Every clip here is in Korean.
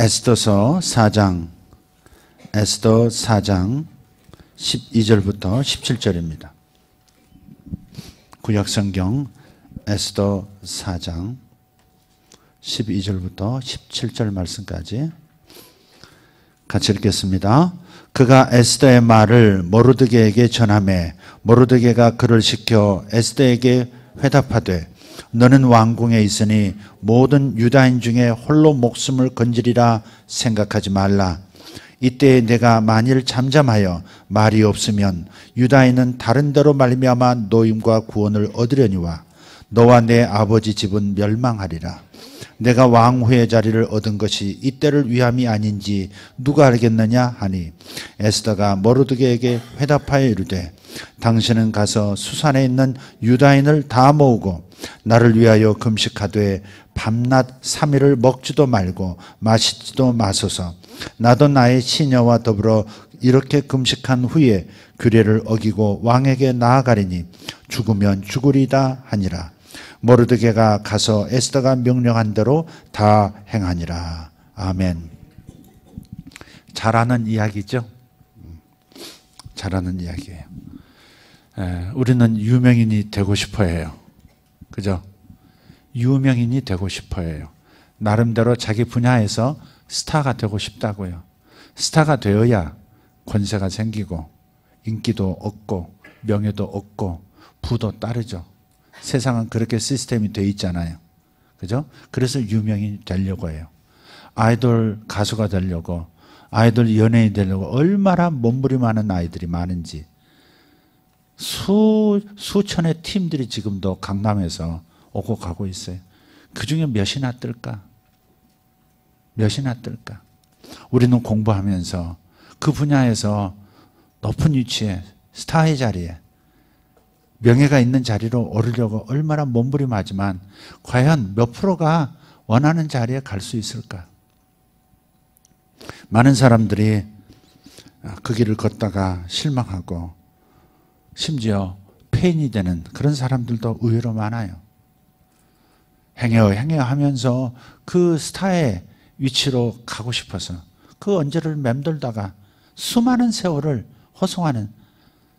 에스더서 4장 12절부터 17절입니다. 구약성경 에스더 4장 12절부터 17절 말씀까지 같이 읽겠습니다. 그가 에스더의 말을 모르드게에게 전하매 모르드게가 그를 시켜 에스더에게 회답하되 너는 왕궁에 있으니 모든 유다인 중에 홀로 목숨을 건지리라 생각하지 말라. 이때 내가 만일 잠잠하여 말이 없으면 유다인은 다른 데로 말미암아 노임과 구원을 얻으려니와 너와 내 아버지 집은 멸망하리라. 내가 왕후의 자리를 얻은 것이 이때를 위함이 아닌지 누가 알겠느냐 하니 에스더가 모르드게에게 회답하여 이르되 당신은 가서 수산에 있는 유다인을 다 모으고 나를 위하여 금식하되 밤낮 3일을 먹지도 말고 마시지도 마소서. 나도 나의 시녀와 더불어 이렇게 금식한 후에 규례를 어기고 왕에게 나아가리니 죽으면 죽으리다 하니라. 모르드게가 가서 에스더가 명령한 대로 다 행하니라. 아멘. 잘하는 이야기죠? 잘하는 이야기예요. 우리는 유명인이 되고 싶어 해요. 그죠? 유명인이 되고 싶어 해요. 나름대로 자기 분야에서 스타가 되고 싶다고요. 스타가 되어야 권세가 생기고 인기도 얻고 명예도 얻고 부도 따르죠. 세상은 그렇게 시스템이 되어 있잖아요. 그죠? 그래서 유명인이 되려고 해요. 아이돌 가수가 되려고, 아이돌 연예인이 되려고 얼마나 몸부림하는 아이들이 많은지. 수천의 팀들이 지금도 강남에서 오고 가고 있어요. 그 중에 몇이나 뜰까? 몇이나 뜰까? 우리는 공부하면서 그 분야에서 높은 위치에, 스타의 자리에, 명예가 있는 자리로 오르려고 얼마나 몸부림하지만 과연 몇 프로가 원하는 자리에 갈 수 있을까? 많은 사람들이 그 길을 걷다가 실망하고 심지어 폐인이 되는 그런 사람들도 의외로 많아요. 행여 하면서 그 스타의 위치로 가고 싶어서 그 언저리를 맴돌다가 수많은 세월을 허송하는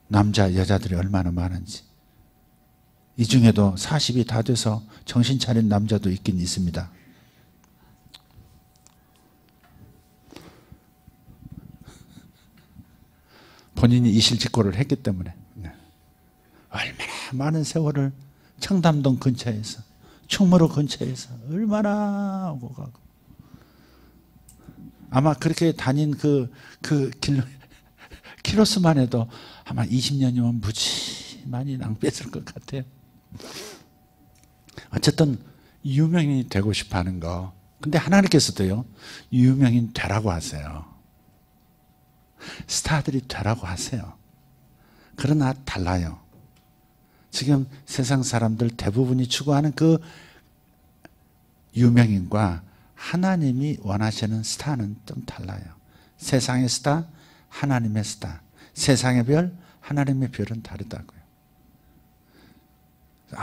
남자, 여자들이 얼마나 많은지. 이 중에도 40이 다 돼서 정신 차린 남자도 있긴 있습니다. 본인이 이실직고를 했기 때문에 얼마나 많은 세월을 청담동 근처에서, 충무로 근처에서 얼마나 오고 가고. 아마 그렇게 다닌 그 키로수만 해도 아마 20년이면 무지 많이 낭비했을 것 같아요. 어쨌든 유명인이 되고 싶어 하는 거. 근데 하나님께서도요, 유명인 되라고 하세요. 스타들이 되라고 하세요. 그러나 달라요. 지금 세상 사람들 대부분이 추구하는 그 유명인과 하나님이 원하시는 스타는 좀 달라요. 세상의 스타, 하나님의 스타. 세상의 별, 하나님의 별은 다르다고요.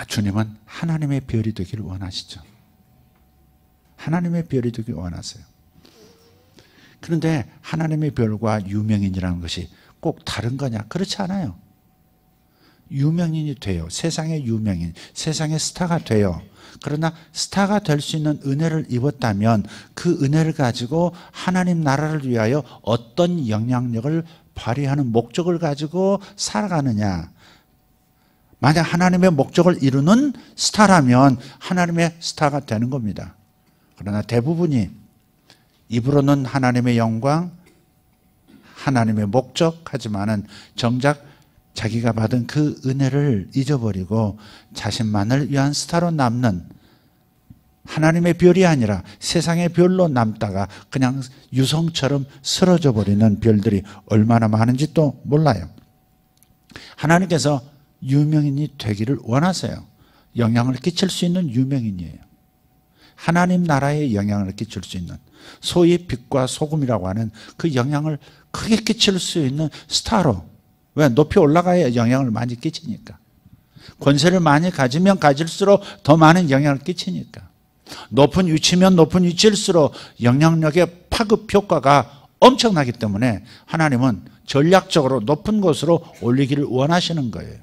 주님은 하나님의 별이 되기를 원하시죠. 하나님의 별이 되기를 원하세요. 그런데 하나님의 별과 유명인이라는 것이 꼭 다른 거냐? 그렇지 않아요. 유명인이 돼요. 세상의 유명인, 세상의 스타가 돼요. 그러나 스타가 될 수 있는 은혜를 입었다면 그 은혜를 가지고 하나님 나라를 위하여 어떤 영향력을 발휘하는 목적을 가지고 살아가느냐. 만약 하나님의 목적을 이루는 스타라면 하나님의 스타가 되는 겁니다. 그러나 대부분이 입으로는 하나님의 영광, 하나님의 목적 하지만은 정작 자기가 받은 그 은혜를 잊어버리고 자신만을 위한 스타로 남는, 하나님의 별이 아니라 세상의 별로 남다가 그냥 유성처럼 쓰러져 버리는 별들이 얼마나 많은지 또 몰라요. 하나님께서 유명인이 되기를 원하세요. 영향을 끼칠 수 있는 유명인이에요. 하나님 나라에 영향을 끼칠 수 있는, 소위 빛과 소금이라고 하는 그 영향을 크게 끼칠 수 있는 스타로. 왜? 높이 올라가야 영향을 많이 끼치니까. 권세를 많이 가지면 가질수록 더 많은 영향을 끼치니까. 높은 위치면 높은 위치일수록 영향력의 파급 효과가 엄청나기 때문에 하나님은 전략적으로 높은 곳으로 올리기를 원하시는 거예요.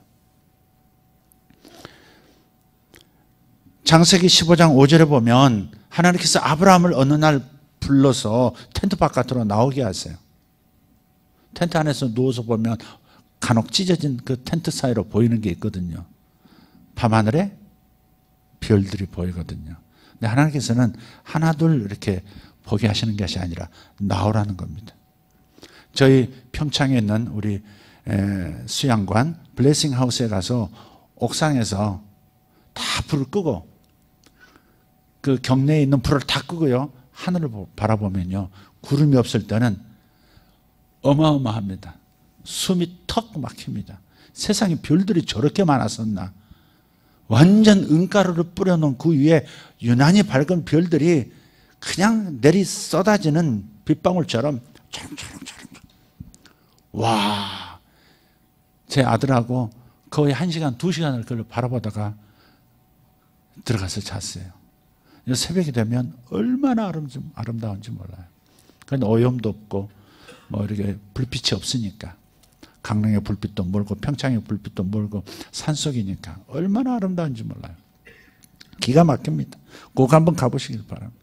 창세기 15장 5절에 보면 하나님께서 아브라함을 어느 날 불러서 텐트 바깥으로 나오게 하세요. 텐트 안에서 누워서 보면 간혹 찢어진 그 텐트 사이로 보이는 게 있거든요. 밤하늘에 별들이 보이거든요. 근데 하나님께서는 하나둘 이렇게 보게 하시는 것이 아니라 나오라는 겁니다. 저희 평창에 있는 우리 수양관 블레싱 하우스에 가서 옥상에서 다 불을 끄고 그 경내에 있는 불을 다 끄고요. 하늘을 바라보면요. 구름이 없을 때는 어마어마합니다. 숨이 턱 막힙니다. 세상에 별들이 저렇게 많았었나. 완전 은가루를 뿌려놓은 그 위에 유난히 밝은 별들이 그냥 내리 쏟아지는 빗방울처럼 차릉차릉차릉. 와, 제 아들하고 거의 1시간, 2시간을 그걸 바라보다가 들어가서 잤어요. 새벽이 되면 얼마나 아름다운지 몰라요. 그런데 오염도 없고 뭐 이렇게 불빛이 없으니까, 강릉의 불빛도 멀고 평창의 불빛도 멀고 산속이니까 얼마나 아름다운지 몰라요. 기가 막힙니다. 꼭 한번 가보시길 바랍니다.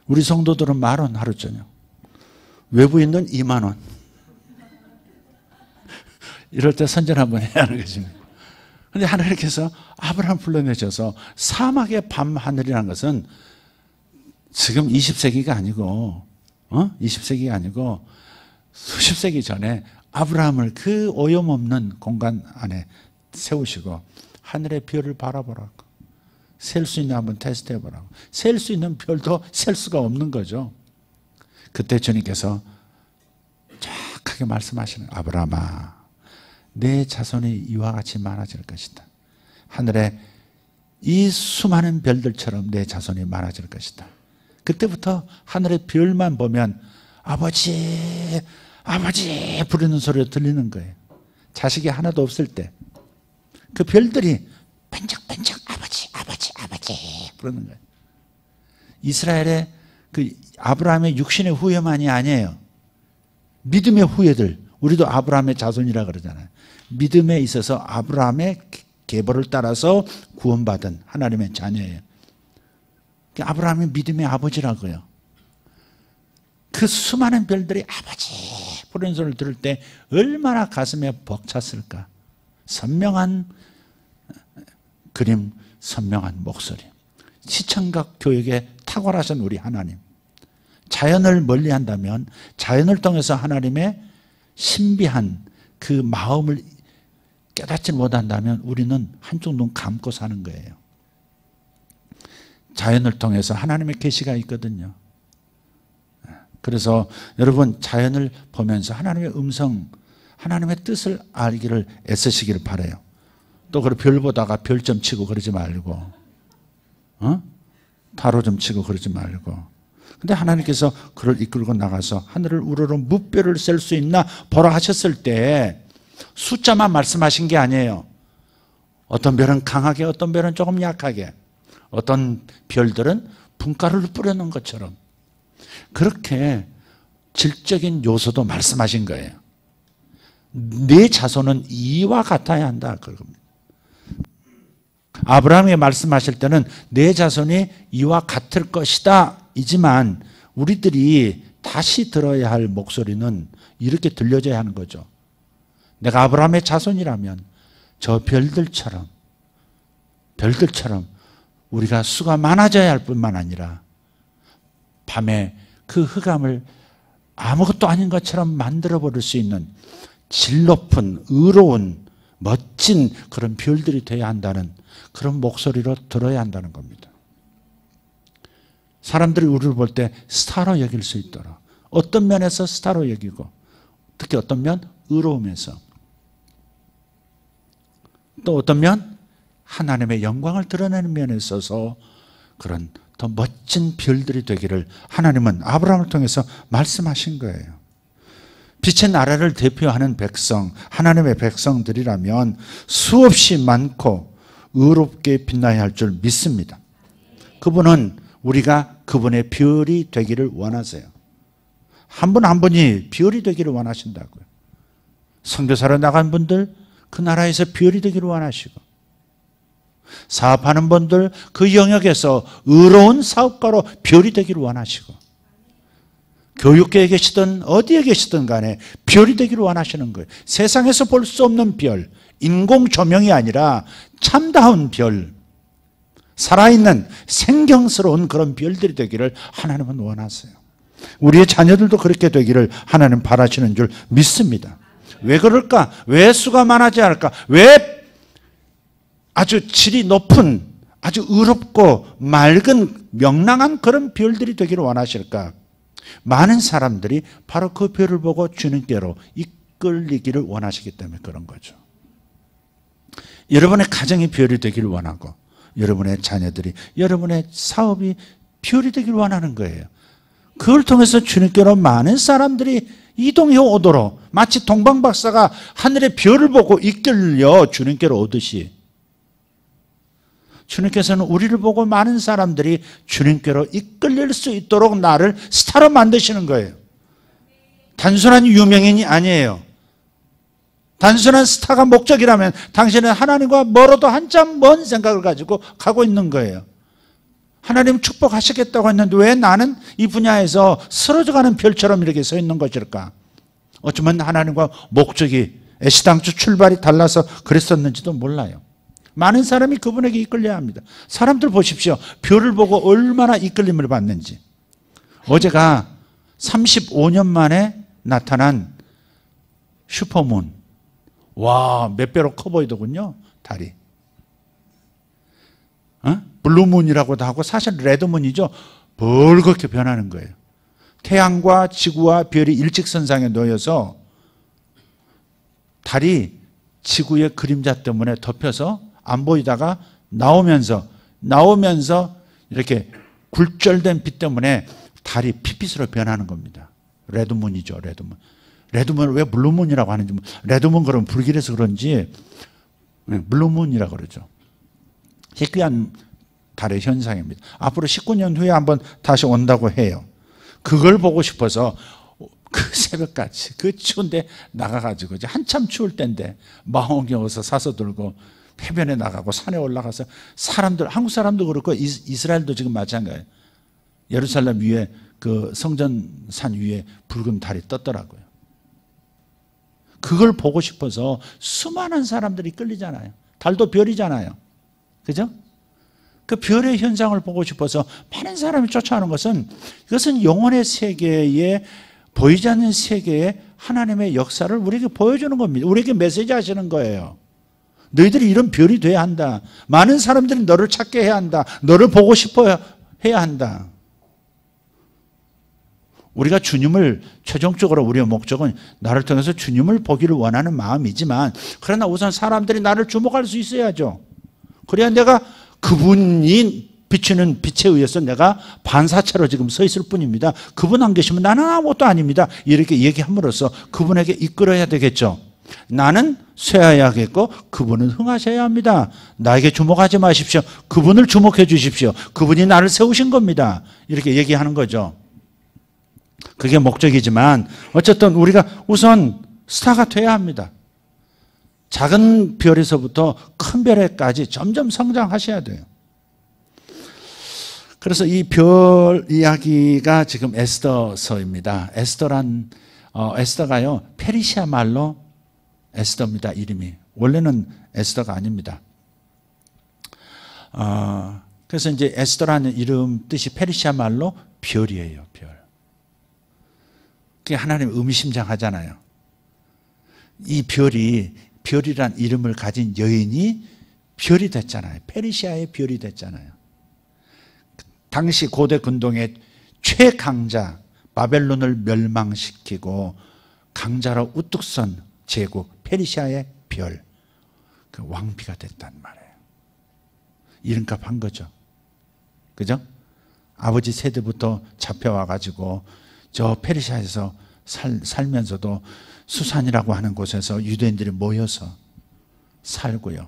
우리 성도들은 10,000원 하루 저녁, 외부인은 20,000원. 이럴 때 선전 한번 해야 하는 것입니다. 그런데 하나님께서 아브라함 불러내셔서 사막의 밤하늘이라는 것은 지금 20세기가 아니고 20세기가 아니고 수십 세기 전에 아브라함을 그 오염없는 공간 안에 세우시고 하늘의 별을 바라보라고, 셀 수 있는 한번 테스트 해보라고. 셀 수 있는 별도 셀 수가 없는 거죠. 그때 주님께서 정확하게 말씀하시는, 아브라함아, 내 자손이 이와 같이 많아질 것이다. 하늘에 이 수많은 별들처럼 내 자손이 많아질 것이다. 그때부터 하늘의 별만 보면 아버지, 아버지 부르는 소리가 들리는 거예요. 자식이 하나도 없을 때 그 별들이 반짝반짝 아버지, 아버지, 아버지 부르는 거예요. 이스라엘의 그 아브라함의 육신의 후예만이 아니에요. 믿음의 후예들, 우리도 아브라함의 자손이라 그러잖아요. 믿음에 있어서 아브라함의 계보를 따라서 구원받은 하나님의 자녀예요. 아브라함이 믿음의 아버지라고요. 그 수많은 별들이 아버지 부르는 소리를 들을 때 얼마나 가슴에 벅찼을까. 선명한 그림, 선명한 목소리. 시청각 교육에 탁월하신 우리 하나님. 자연을 멀리한다면, 자연을 통해서 하나님의 신비한 그 마음을 깨닫지 못한다면 우리는 한쪽 눈 감고 사는 거예요. 자연을 통해서 하나님의 계시가 있거든요. 그래서 여러분, 자연을 보면서 하나님의 음성, 하나님의 뜻을 알기를 애쓰시기를 바라요. 또 그 별 보다가 별점 치고 그러지 말고, 타로 좀 치고 그러지 말고. 근데 하나님께서 그를 이끌고 나가서 하늘을 우러러 무별을 셀 수 있나 보라 하셨을 때 숫자만 말씀하신 게 아니에요. 어떤 별은 강하게, 어떤 별은 조금 약하게, 어떤 별들은 분가루를 뿌려놓은 것처럼 그렇게 질적인 요소도 말씀하신 거예요. 내 자손은 이와 같아야 한다. 그겁니다. 아브라함이 말씀하실 때는 내 자손이 이와 같을 것이다 이지만 우리들이 다시 들어야 할 목소리는 이렇게 들려져야 하는 거죠. 내가 아브라함의 자손이라면 저 별들처럼 우리가 수가 많아져야 할 뿐만 아니라 밤에 그 흑암을 아무것도 아닌 것처럼 만들어버릴 수 있는 질 높은 의로운 멋진 그런 별들이 되어야 한다는 그런 목소리로 들어야 한다는 겁니다. 사람들이 우리를 볼 때 스타로 여길 수 있도록, 어떤 면에서 스타로 여기고 특히 어떤 면 의로움에서, 또 어떤 면 하나님의 영광을 드러내는 면에 있어서 그런 더 멋진 별들이 되기를 하나님은 아브라함을 통해서 말씀하신 거예요. 빛의 나라를 대표하는 백성, 하나님의 백성들이라면 수없이 많고 의롭게 빛나야 할 줄 믿습니다. 그분은 우리가 그분의 별이 되기를 원하세요. 한 분 한 분이 별이 되기를 원하신다고요. 선교사로 나간 분들 그 나라에서 별이 되기를 원하시고, 사업하는 분들 그 영역에서 의로운 사업가로 별이 되기를 원하시고, 교육계에 계시든 어디에 계시든 간에 별이 되기를 원하시는 거예요. 세상에서 볼 수 없는 별, 인공 조명이 아니라 참다운 별, 살아있는 생경스러운 그런 별들이 되기를 하나님은 원하세요. 우리의 자녀들도 그렇게 되기를 하나님 바라시는 줄 믿습니다. 왜 그럴까? 왜 수가 많아져야 할까? 왜 아주 질이 높은, 아주 의롭고 맑은 명랑한 그런 별들이 되기를 원하실까? 많은 사람들이 바로 그 별을 보고 주님께로 이끌리기를 원하시기 때문에 그런 거죠. 여러분의 가정이 별이 되기를 원하고, 여러분의 자녀들이, 여러분의 사업이 별이 되기를 원하는 거예요. 그걸 통해서 주님께로 많은 사람들이 이동해 오도록, 마치 동방박사가 하늘의 별을 보고 이끌려 주님께로 오듯이, 주님께서는 우리를 보고 많은 사람들이 주님께로 이끌릴 수 있도록 나를 스타로 만드시는 거예요. 단순한 유명인이 아니에요. 단순한 스타가 목적이라면 당신은 하나님과 멀어도 한참 먼 생각을 가지고 가고 있는 거예요. 하나님 축복하시겠다고 했는데 왜 나는 이 분야에서 쓰러져가는 별처럼 이렇게 서 있는 것일까? 어쩌면 하나님과 목적이 애시당초 출발이 달라서 그랬었는지도 몰라요. 많은 사람이 그분에게 이끌려야 합니다. 사람들 보십시오. 별을 보고 얼마나 이끌림을 받는지. 어제가 35년 만에 나타난 슈퍼문. 와, 몇 배로 커 보이더군요, 달이. 블루문이라고도 하고 사실 레드문이죠. 벌겋게 변하는 거예요. 태양과 지구와 별이 일직선상에 놓여서 달이 지구의 그림자 때문에 덮여서 안 보이다가 나오면서 이렇게 굴절된 빛 때문에 달이 핏빛으로 변하는 겁니다. 레드문이죠, 레드문. 레드문을 왜 블루문이라고 하는지, 레드문 그러면 불길해서 그런지 블루문이라고 그러죠. 희귀한 달의 현상입니다. 앞으로 19년 후에 한번 다시 온다고 해요. 그걸 보고 싶어서 그 새벽같이 그 추운데 나가가지고 한참 추울 때인데 망원경에서 사서 들고 해변에 나가고 산에 올라가서 사람들, 한국 사람도 그렇고 이스라엘도 지금 마찬가지예요. 예루살렘 위에 그 성전산 위에 붉은 달이 떴더라고요. 그걸 보고 싶어서 수많은 사람들이 끌리잖아요. 달도 별이잖아요. 그죠? 그 별의 현상을 보고 싶어서 많은 사람이 쫓아오는 것은, 이것은 영혼의 세계에, 보이지 않는 세계에 하나님의 역사를 우리에게 보여주는 겁니다. 우리에게 메시지 하시는 거예요. 너희들이 이런 별이 돼야 한다. 많은 사람들이 너를 찾게 해야 한다. 너를 보고 싶어 해야 한다. 우리가 주님을, 최종적으로 우리의 목적은 나를 통해서 주님을 보기를 원하는 마음이지만, 그러나 우선 사람들이 나를 주목할 수 있어야죠. 그래야 내가 그분이 비추는 빛에 의해서 내가 반사체로 지금 서 있을 뿐입니다. 그분 안 계시면 나는 아무것도 아닙니다. 이렇게 얘기함으로써 그분에게 이끌어야 되겠죠. 나는 쇠하야겠고 그분은 흥하셔야 합니다. 나에게 주목하지 마십시오. 그분을 주목해 주십시오. 그분이 나를 세우신 겁니다. 이렇게 얘기하는 거죠. 그게 목적이지만 어쨌든 우리가 우선 스타가 돼야 합니다. 작은 별에서부터 큰 별에까지 점점 성장하셔야 돼요. 그래서 이 별 이야기가 지금 에스더서입니다. 에스더가요, 페르시아 말로 에스더입니다, 이름이. 원래는 에스더가 아닙니다. 그래서 이제 에스더라는 이름 뜻이 페르시아 말로 별이에요, 별. 그게 하나님 의미심장하잖아요. 이 별이란 이름을 가진 여인이 별이 됐잖아요. 페르시아의 별이 됐잖아요. 당시 고대 근동의 최강자 바벨론을 멸망시키고 강자로 우뚝 선 제국 페르시아의 별, 그 왕비가 됐단 말이에요. 이름값 한 거죠. 그죠? 아버지 세대부터 잡혀와가지고 저 페르시아에서 살면서도 수산이라고 하는 곳에서 유대인들이 모여서 살고요.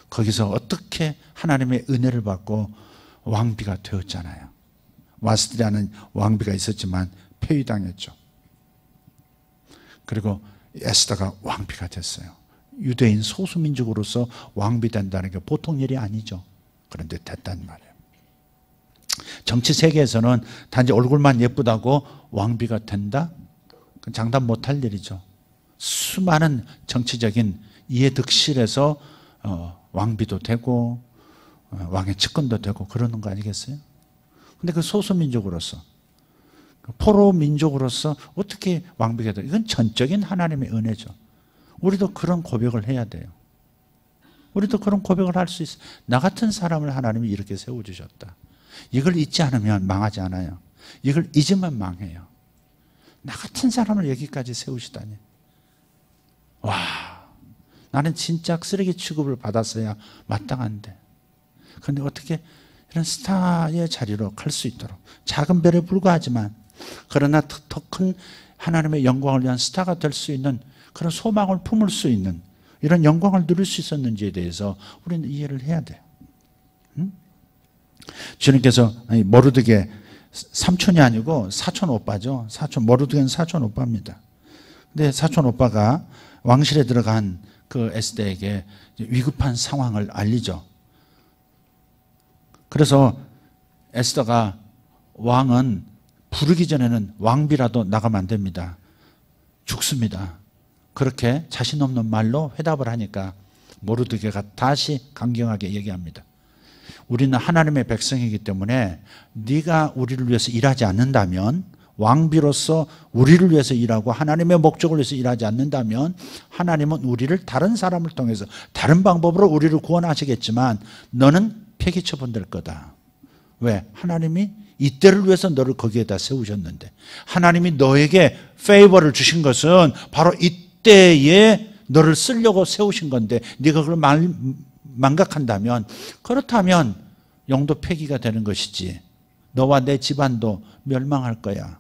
거기서 어떻게 하나님의 은혜를 받고 왕비가 되었잖아요. 와스디라는 왕비가 있었지만 폐위당했죠. 그리고 에스더가 왕비가 됐어요. 유대인 소수민족으로서 왕비 된다는 게 보통 일이 아니죠. 그런데 됐단 말이에요. 정치 세계에서는 단지 얼굴만 예쁘다고 왕비가 된다? 그건 장담 못할 일이죠. 수많은 정치적인 이해득실에서 왕비도 되고 왕의 측근도 되고 그러는 거 아니겠어요? 근데 그 소수민족으로서 포로민족으로서 어떻게 왕비가 돼요? 이건 전적인 하나님의 은혜죠. 우리도 그런 고백을 해야 돼요. 우리도 그런 고백을 할 수 있어요. 나 같은 사람을 하나님이 이렇게 세워주셨다. 이걸 잊지 않으면 망하지 않아요. 이걸 잊으면 망해요. 나 같은 사람을 여기까지 세우시다니. 와, 나는 진짜 쓰레기 취급을 받았어야 마땅한데. 그런데 어떻게 이런 스타의 자리로 갈 수 있도록, 작은 별에 불과하지만 그러나 더 큰 하나님의 영광을 위한 스타가 될 수 있는 그런 소망을 품을 수 있는 이런 영광을 누릴 수 있었는지에 대해서 우리는 이해를 해야 돼요. 주님께서 모르드게 삼촌이 아니고 사촌 오빠죠. 모르드게는 사촌 오빠입니다. 근데 사촌 오빠가 왕실에 들어간 그 에스더에게 위급한 상황을 알리죠. 그래서 에스더가 왕은 부르기 전에는 왕비라도 나가면 안 됩니다. 죽습니다. 그렇게 자신 없는 말로 회답을 하니까 모르드게가 다시 강경하게 얘기합니다. 우리는 하나님의 백성이기 때문에 네가 우리를 위해서 일하지 않는다면, 왕비로서 우리를 위해서 일하고 하나님의 목적을 위해서 일하지 않는다면 하나님은 우리를 다른 사람을 통해서 다른 방법으로 우리를 구원하시겠지만 너는 폐기 처분될 거다. 왜? 하나님이 이때를 위해서 너를 거기에다 세우셨는데, 하나님이 너에게 페이버를 주신 것은 바로 이때에 너를 쓰려고 세우신 건데 네가 그걸 망각한다면, 그렇다면 영도 폐기가 되는 것이지 너와 내 집안도 멸망할 거야.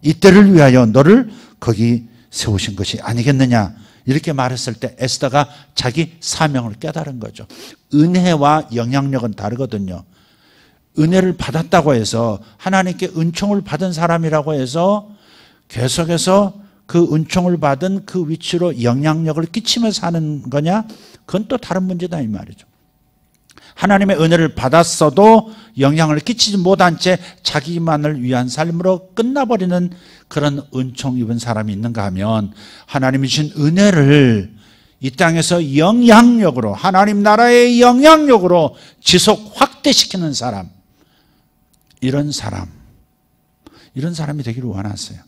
이때를 위하여 너를 거기 세우신 것이 아니겠느냐, 이렇게 말했을 때 에스더가 자기 사명을 깨달은 거죠. 은혜와 영향력은 다르거든요. 은혜를 받았다고 해서, 하나님께 은총을 받은 사람이라고 해서 계속해서 그 은총을 받은 그 위치로 영향력을 끼치며 사는 거냐? 그건 또 다른 문제다 이 말이죠. 하나님의 은혜를 받았어도 영향을 끼치지 못한 채 자기만을 위한 삶으로 끝나버리는 그런 은총 입은 사람이 있는가 하면, 하나님이 주신 은혜를 이 땅에서 영향력으로, 하나님 나라의 영향력으로 지속 확대시키는 사람, 이런 사람이 되기를 원하세요.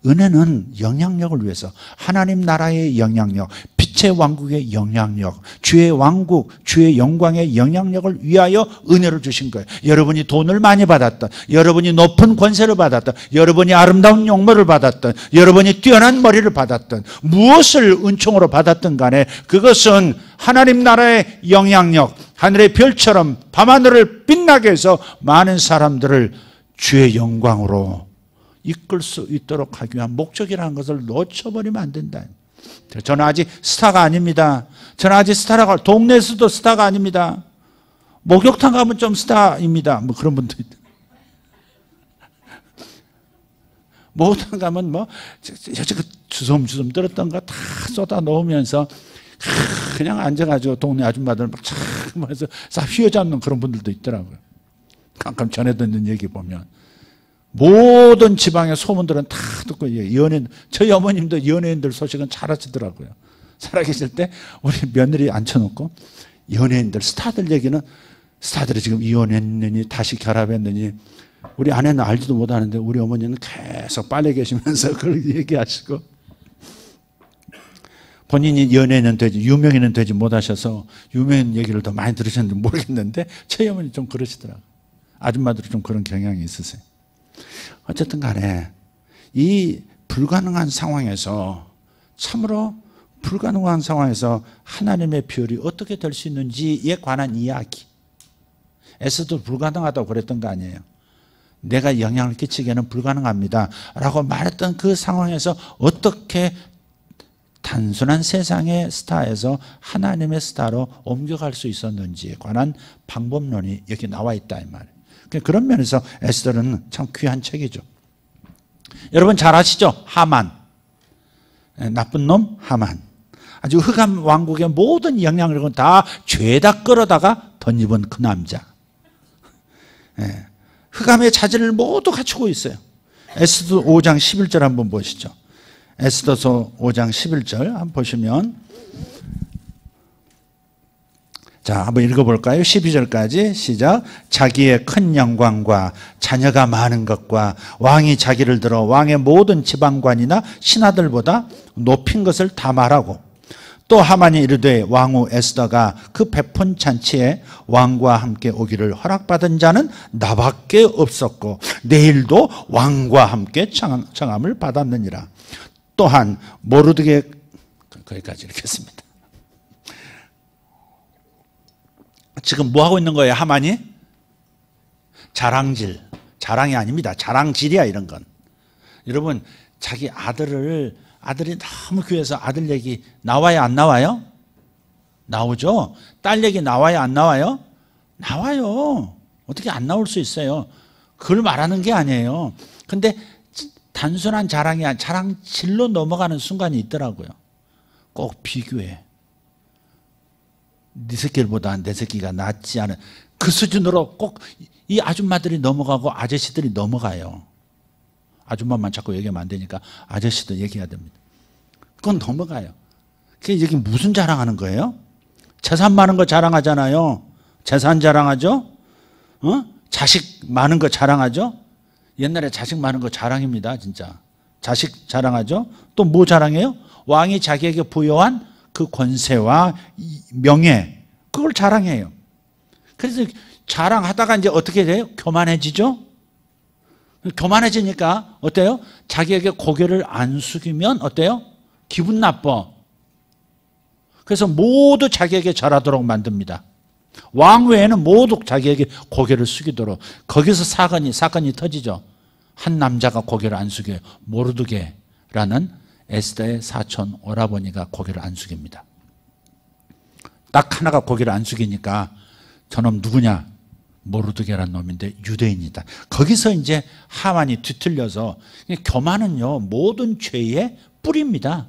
은혜는 영향력을 위해서, 하나님 나라의 영향력, 빛의 왕국의 영향력, 주의 왕국, 주의 영광의 영향력을 위하여 은혜를 주신 거예요. 여러분이 돈을 많이 받았던, 여러분이 높은 권세를 받았던, 여러분이 아름다운 용모를 받았던, 여러분이 뛰어난 머리를 받았던, 무엇을 은총으로 받았든 간에 그것은 하나님 나라의 영향력, 하늘의 별처럼 밤하늘을 빛나게 해서 많은 사람들을 주의 영광으로 이끌 수 있도록 하기 위한 목적이라는 것을 놓쳐버리면 안 된다. 저는 아직 스타가 아닙니다. 저는 아직 스타라고, 동네에서도 스타가 아닙니다. 목욕탕 가면 좀 스타입니다. 뭐 그런 분도 있다. 목욕탕 가면 뭐 주섬주섬 들었던 거 다 쏟아 놓으면서 그냥 앉아가지고 동네 아줌마들 막 착 해서 싹 휘어잡는 그런 분들도 있더라고요. 가끔 전해 듣는 얘기 보면 모든 지방의 소문들은 다 듣고, 연예인, 저희 어머님도 연예인들 소식은 잘 아시더라고요. 살아계실 때 우리 며느리 앉혀놓고 연예인들, 스타들 얘기는, 스타들이 지금 이혼했느니 다시 결합했느니 우리 아내는 알지도 못하는데 우리 어머니는 계속 빨래 계시면서 그렇게 얘기하시고, 본인이 연예인은 되지, 유명인은 되지 못하셔서 유명인 얘기를 더 많이 들으셨는지 모르겠는데 저희 어머니 좀 그러시더라고요. 아줌마들이 좀 그런 경향이 있으세요. 어쨌든 간에 이 불가능한 상황에서, 참으로 불가능한 상황에서 하나님의 별이 어떻게 될 수 있는지에 관한 이야기. 에스더도 불가능하다고 그랬던 거 아니에요. 내가 영향을 끼치기에는 불가능합니다 라고 말했던 그 상황에서 어떻게 단순한 세상의 스타에서 하나님의 스타로 옮겨갈 수 있었는지에 관한 방법론이 여기 나와 있다 이 말이에요. 그런 면에서 에스더는 참 귀한 책이죠. 여러분 잘 아시죠? 하만. 나쁜 놈 하만. 아주 흑암 왕국의 모든 영향력은 다 죄다 끌어다가 던집은 그 남자. 흑암의 자질을 모두 갖추고 있어요. 에스더 5장 11절 한번 보시죠. 에스더서 5장 11절 한번 보시면, 자, 한번 읽어볼까요? 12절까지 시작. 자기의 큰 영광과 자녀가 많은 것과 왕이 자기를 들어 왕의 모든 지방관이나 신하들보다 높인 것을 다 말하고, 또 하만이 이르되 왕후 에스더가 그 베푼 잔치에 왕과 함께 오기를 허락받은 자는 나밖에 없었고 내일도 왕과 함께 청함을 받았느니라. 또한 모르드게, 거기까지 읽겠습니다. 지금 뭐 하고 있는 거예요, 하만이? 자랑질. 자랑이 아닙니다. 자랑질이야, 이런 건. 여러분, 자기 아들이 너무 귀해서 아들 얘기 나와요, 안 나와요? 나오죠? 딸 얘기 나와요, 안 나와요? 나와요. 어떻게 안 나올 수 있어요? 그걸 말하는 게 아니에요. 근데 단순한 자랑이 아니라 자랑질로 넘어가는 순간이 있더라고요. 꼭 비교해. 네 새끼들보다 내 새끼가 낫지 않은 그 수준으로 꼭 이 아줌마들이 넘어가고 아저씨들이 넘어가요. 아줌마만 자꾸 얘기하면 안 되니까 아저씨도 얘기해야 됩니다. 그건 넘어가요. 그게 여기 무슨 자랑하는 거예요? 재산 많은 거 자랑하잖아요. 재산 자랑하죠? 자식 많은 거 자랑하죠? 옛날에 자식 많은 거 자랑입니다, 진짜. 자식 자랑하죠? 또 뭐 자랑해요? 왕이 자기에게 부여한 그 권세와 명예, 그걸 자랑해요. 그래서 자랑하다가 이제 어떻게 돼요? 교만해지죠? 교만해지니까 어때요? 자기에게 고개를 안 숙이면 어때요? 기분 나빠. 그래서 모두 자기에게 절하도록 만듭니다. 왕 외에는 모두 자기에게 고개를 숙이도록. 거기서 사건이 터지죠. 한 남자가 고개를 안 숙여요. 모르드게라는 에스더의 사촌 오라버니가 고개를 안 숙입니다. 딱 하나가 고개를 안 숙이니까 저놈 누구냐? 모르드게라는 놈인데 유대인이다. 거기서 이제 하만이 뒤틀려서, 교만은요 모든 죄의 뿌리입니다.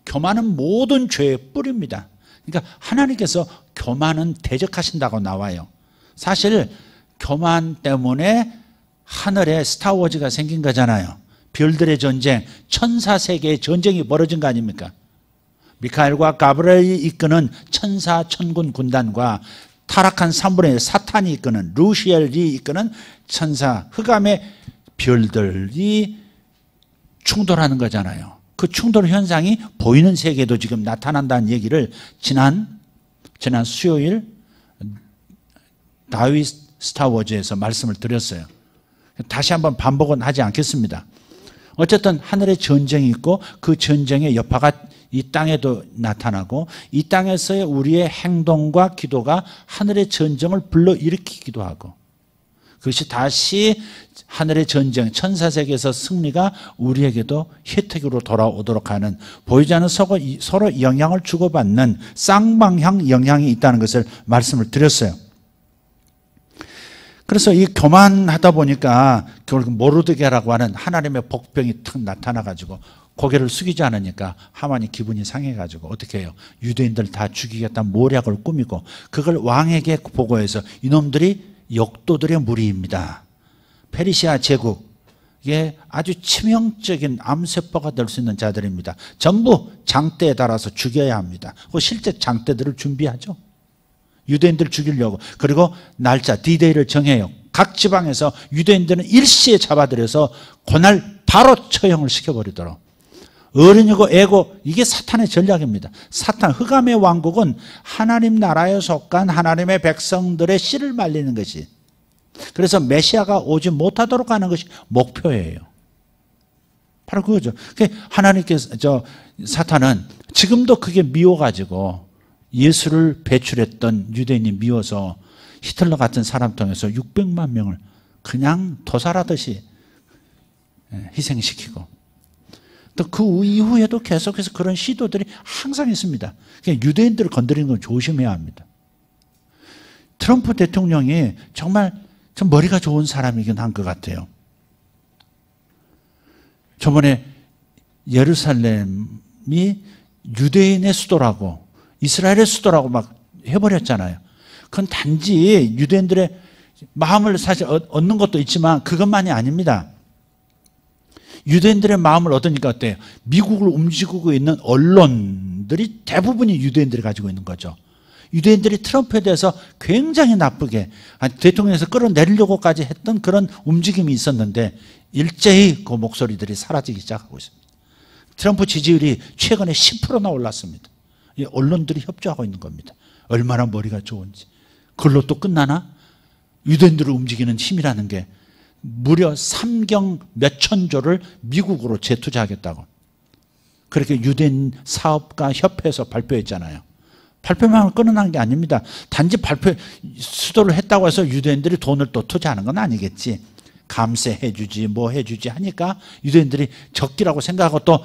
교만은 모든 죄의 뿌리입니다. 그러니까 하나님께서 교만은 대적하신다고 나와요. 사실 교만 때문에 하늘에 스타워즈가 생긴 거잖아요. 별들의 전쟁, 천사 세계의 전쟁이 벌어진 거 아닙니까? 미카엘과 가브리엘이 이끄는 천사 천군 군단과 타락한 3분의 1 사탄이 이끄는, 루시엘이 이끄는 천사 흑암의 별들이 충돌하는 거잖아요. 그 충돌 현상이 보이는 세계에도 지금 나타난다는 얘기를 지난 수요일 다윗 스타워즈에서 말씀을 드렸어요. 다시 한번 반복은 하지 않겠습니다. 어쨌든 하늘에 전쟁이 있고 그 전쟁의 여파가 이 땅에도 나타나고, 이 땅에서의 우리의 행동과 기도가 하늘의 전쟁을 불러일으키기도 하고, 그것이 다시 하늘의 전쟁, 천사세계에서 승리가 우리에게도 혜택으로 돌아오도록 하는, 보이지 않는 서로 영향을 주고받는 쌍방향 영향이 있다는 것을 말씀을 드렸어요. 그래서 이 교만하다 보니까 결국 모르드게라고 하는 하나님의 복병이 탁 나타나가지고 고개를 숙이지 않으니까 하만이 기분이 상해가지고 어떻게 해요? 유대인들 다 죽이겠다는 모략을 꾸미고 그걸 왕에게 보고해서 이놈들이 역도들의 무리입니다. 페르시아 제국에 아주 치명적인 암세포가 될 수 있는 자들입니다. 전부 장대에 달아서 죽여야 합니다. 실제 장대들을 준비하죠. 유대인들 죽이려고. 그리고 날짜 D-Day를 정해요. 각 지방에서 유대인들은 일시에 잡아들여서 그날 바로 처형을 시켜버리도록. 어른이고 애고, 이게 사탄의 전략입니다. 사탄, 흑암의 왕국은 하나님 나라에 속한 하나님의 백성들의 씨를 말리는 것이, 그래서 메시아가 오지 못하도록 하는 것이 목표예요. 바로 그거죠. 하나님께서, 사탄은 지금도 그게 미워가지고 예수를 배출했던 유대인이 미워서 히틀러 같은 사람 통해서 600만 명을 그냥 도살하듯이 희생시키고, 또 그 이후에도 계속해서 그런 시도들이 항상 있습니다. 유대인들을 건드리는 건 조심해야 합니다. 트럼프 대통령이 정말 좀 머리가 좋은 사람이긴 한 것 같아요. 저번에 예루살렘이 유대인의 수도라고, 이스라엘의 수도라고 막 해버렸잖아요. 그건 단지 유대인들의 마음을 사실 얻는 것도 있지만 그것만이 아닙니다. 유대인들의 마음을 얻으니까 어때요? 미국을 움직이고 있는 언론들이 대부분이 유대인들이 가지고 있는 거죠. 유대인들이 트럼프에 대해서 굉장히 나쁘게 대통령에서 끌어내리려고까지 했던 그런 움직임이 있었는데 일제히 그 목소리들이 사라지기 시작하고 있습니다. 트럼프 지지율이 최근에 10%나 올랐습니다. 이 언론들이 협조하고 있는 겁니다. 얼마나 머리가 좋은지. 그걸로 또 끝나나? 유대인들을 움직이는 힘이라는 게 무려 3경 몇천조를 미국으로 재투자하겠다고. 그렇게 유대인 사업가 협회에서 발표했잖아요. 발표만 끊어난 게 아닙니다. 단지 수도를 했다고 해서 유대인들이 돈을 또 투자하는 건 아니겠지. 감세해 주지 뭐 해주지 하니까 유대인들이 적기라고 생각하고 또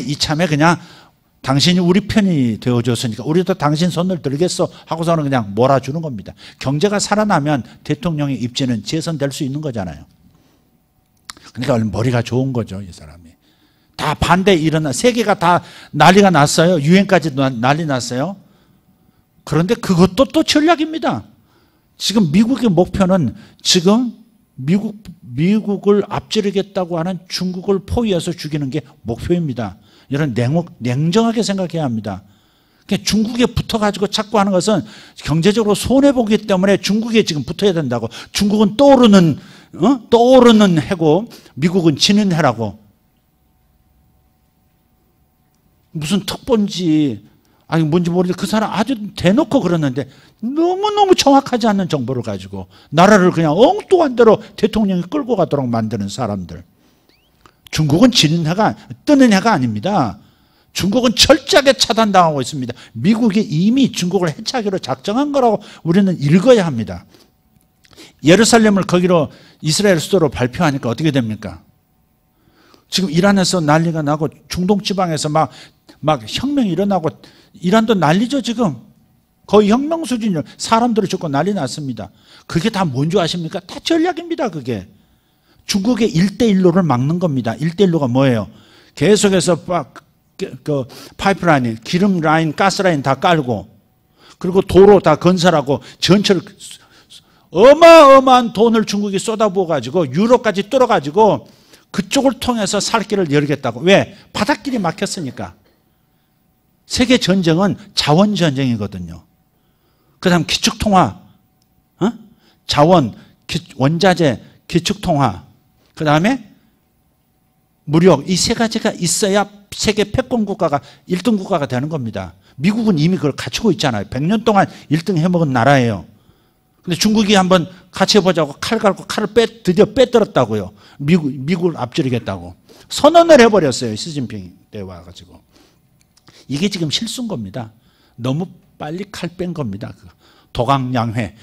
이참에 그냥 당신이 우리 편이 되어줬으니까 우리도 당신 손을 들겠어 하고서는 그냥 몰아주는 겁니다. 경제가 살아나면 대통령의 입지는 재선될 수 있는 거잖아요. 그러니까 머리가 좋은 거죠, 이 사람이. 다 반대 일어나, 세계가 다 난리가 났어요. 유엔까지도 난리 났어요. 그런데 그것도 또 전략입니다. 지금 미국의 목표는 지금 미국을 앞지르겠다고 하는 중국을 포위해서 죽이는 게 목표입니다. 이런 냉정하게 생각해야 합니다. 그러니까 중국에 붙어가지고 자꾸 하는 것은 경제적으로 손해보기 때문에 중국에 지금 붙어야 된다고. 중국은 떠오르는 해고 미국은 지는 해라고. 무슨 특본지 뭔지 모르겠는데 그 사람 아주 대놓고 그러는데 너무너무 정확하지 않는 정보를 가지고 나라를 그냥 엉뚱한 대로 대통령이 끌고 가도록 만드는 사람들. 중국은 지는 해가 뜨는 해가 아닙니다. 중국은 철저하게 차단당하고 있습니다. 미국이 이미 중국을 해치하기로 작정한 거라고 우리는 읽어야 합니다. 예루살렘을 거기로 이스라엘 수도로 발표하니까 어떻게 됩니까? 지금 이란에서 난리가 나고 중동 지방에서 막 혁명이 일어나고 이란도 난리죠 지금. 거의 혁명 수준이요. 사람들을 죽고 난리 났습니다. 그게 다 뭔지 아십니까? 다 전략입니다. 그게. 중국의 1대1로를 막는 겁니다. 1대1로가 뭐예요? 계속해서 그 파이프라인, 기름 라인, 가스 라인 다 깔고 그리고 도로 다 건설하고 전철 어마어마한 돈을 중국이 쏟아부어가지고 유럽까지 뚫어가지고 그쪽을 통해서 살 길을 열겠다고. 왜? 바닷길이 막혔으니까. 세계 전쟁은 자원 전쟁이거든요. 그 다음 기축통화, 자원, 원자재, 기축통화, 그 다음에 무력, 이 세 가지가 있어야 세계 패권 국가가 1등 국가가 되는 겁니다. 미국은 이미 그걸 갖추고 있잖아요. 100년 동안 1등 해먹은 나라예요. 근데 중국이 한번 같이 해보자고 칼 갈고 칼을 드디어 빼들었다고요. 미국을 앞지르겠다고. 선언을 해버렸어요. 시진핑 때 와가지고. 이게 지금 실수인 겁니다. 너무 빨리 칼 뺀 겁니다. 도강양회,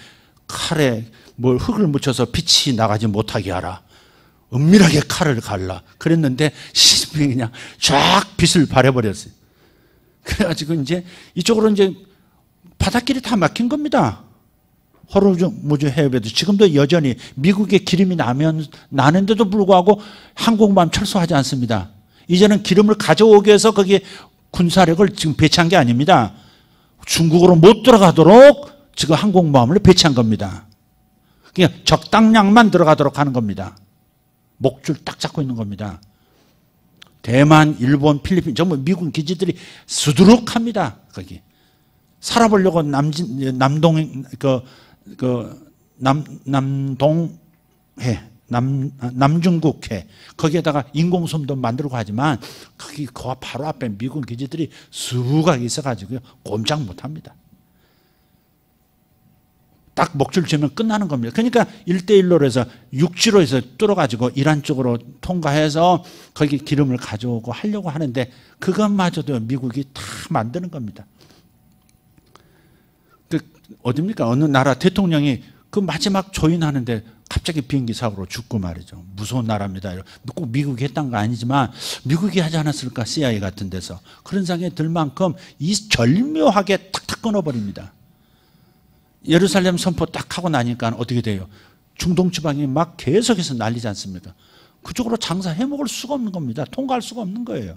칼에 뭘 흙을 묻혀서 빛이 나가지 못하게 하라. 은밀하게 칼을 갈라. 그랬는데 시진핑이 그냥 쫙 빛을 발해버렸어요. 그래가지고 이제 이쪽으로 이제 바닷길이 다 막힌 겁니다. 호르무즈 해협에도 지금도 여전히 미국의 기름이 나는데도 불구하고 한국만 철수하지 않습니다. 이제는 기름을 가져오기 위해서 거기에 군사력을 지금 배치한 게 아닙니다. 중국으로 못 들어가도록 지금 항공모함을 배치한 겁니다. 그냥 적당량만 들어가도록 하는 겁니다. 목줄 딱 잡고 있는 겁니다. 대만, 일본, 필리핀 전부 미군 기지들이 수두룩합니다. 거기 살아보려고 남중국해 거기에다가 인공섬도 만들고 하지만 거기 그 바로 앞에 미군 기지들이 수각이 있어가지고요 꼼짝 못합니다. 딱 목줄 지면 끝나는 겁니다. 그러니까 1대1로 해서 육지로 해서 뚫어가지고 이란 쪽으로 통과해서 거기 기름을 가져오고 하려고 하는데 그것마저도 미국이 다 만드는 겁니다. 어딥니까? 어느 나라 대통령이 그 마지막 조인하는데 갑자기 비행기 사고로 죽고 말이죠. 무서운 나라입니다. 꼭 미국이 했던 거 아니지만 미국이 하지 않았을까? CIA 같은 데서. 그런 생각이 들 만큼 이 절묘하게 탁탁 끊어버립니다. 예루살렘 선포 딱 하고 나니까 어떻게 돼요? 중동 지방이 막 계속해서 난리지 않습니까? 그쪽으로 장사해 먹을 수가 없는 겁니다. 통과할 수가 없는 거예요.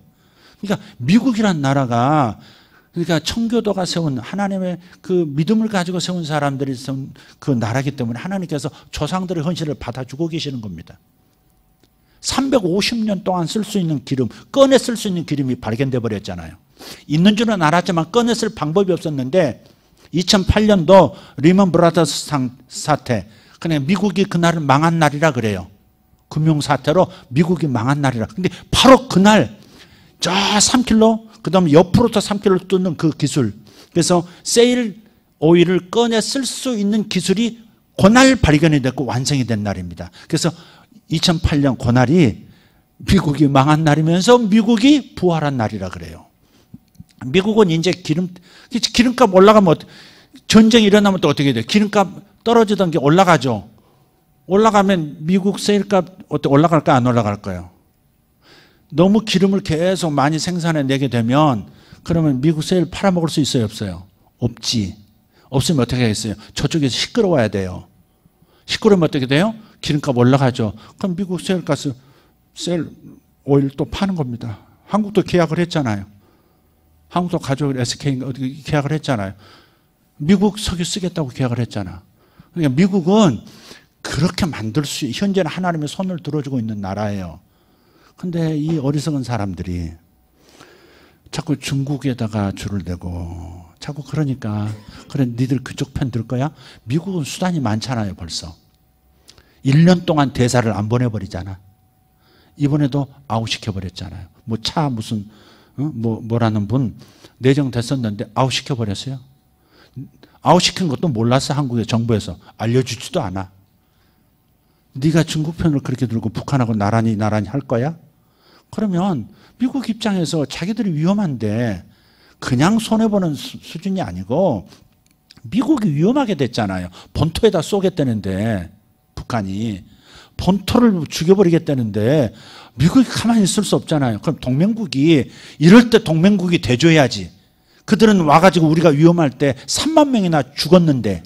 그러니까 미국이란 나라가 그러니까 청교도가 세운 하나님의 그 믿음을 가지고 세운 사람들이 세운 그 나라이기 때문에 하나님께서 조상들의 헌신을 받아주고 계시는 겁니다. 350년 동안 쓸 수 있는 기름, 꺼내 쓸 수 있는 기름이 발견돼 버렸잖아요. 있는 줄은 알았지만 꺼내 쓸 방법이 없었는데 2008년도 리먼 브라더스 사태, 그냥 미국이 그날은 망한 날이라 그래요. 금융사태로 미국이 망한 날이라. 근데 바로 그날 저 3kg, 그 다음에 옆으로 또 3kg 뚫는 그 기술. 그래서 세일 오일을 꺼내 쓸 수 있는 기술이 그날 발견이 됐고 완성이 된 날입니다. 그래서 2008년 그날이 미국이 망한 날이면서 미국이 부활한 날이라 그래요. 미국은 이제 기름값 올라가면 전쟁이 일어나면 또 어떻게 돼요? 기름값 떨어지던 게 올라가죠. 올라가면 미국 세일값 어떻게 올라갈까 안 올라갈까요? 너무 기름을 계속 많이 생산해내게 되면 그러면 미국 세일 팔아먹을 수 있어요 없어요? 없지. 없으면 어떻게 하겠어요? 저쪽에서 시끄러워야 돼요. 시끄러우면 어떻게 돼요? 기름값 올라가죠. 그럼 미국 세일가스 세일 오일 또 파는 겁니다. 한국도 계약을 했잖아요. 한국도 가족 SK 어떻게 계약을 했잖아요. 미국 석유 쓰겠다고 계약을 했잖아. 그러니까 미국은 그렇게 만들 수, 현재는 하나님의 손을 들어주고 있는 나라예요. 근데 이 어리석은 사람들이 자꾸 중국에다가 줄을 대고 자꾸 그러니까 그래 니들 그쪽 편 들 거야? 미국은 수단이 많잖아요 벌써. 1년 동안 대사를 안 보내버리잖아. 이번에도 아웃시켜버렸잖아요. 뭐 차 무슨 뭐라는 분 내정됐었는데 아웃시켜버렸어요. 아웃시킨 것도 몰랐어. 한국의 정부에서 알려주지도 않아. 네가 중국 편을 그렇게 들고 북한하고 나란히 할 거야? 그러면 미국 입장에서 자기들이 위험한데 그냥 손해보는 수준이 아니고 미국이 위험하게 됐잖아요. 본토에다 쏘겠다는데 북한이 본토를 죽여버리겠다는데 미국이 가만히 있을 수 없잖아요. 그럼 동맹국이 이럴 때 동맹국이 대줘야지. 그들은 와가지고 우리가 위험할 때 3만 명이나 죽었는데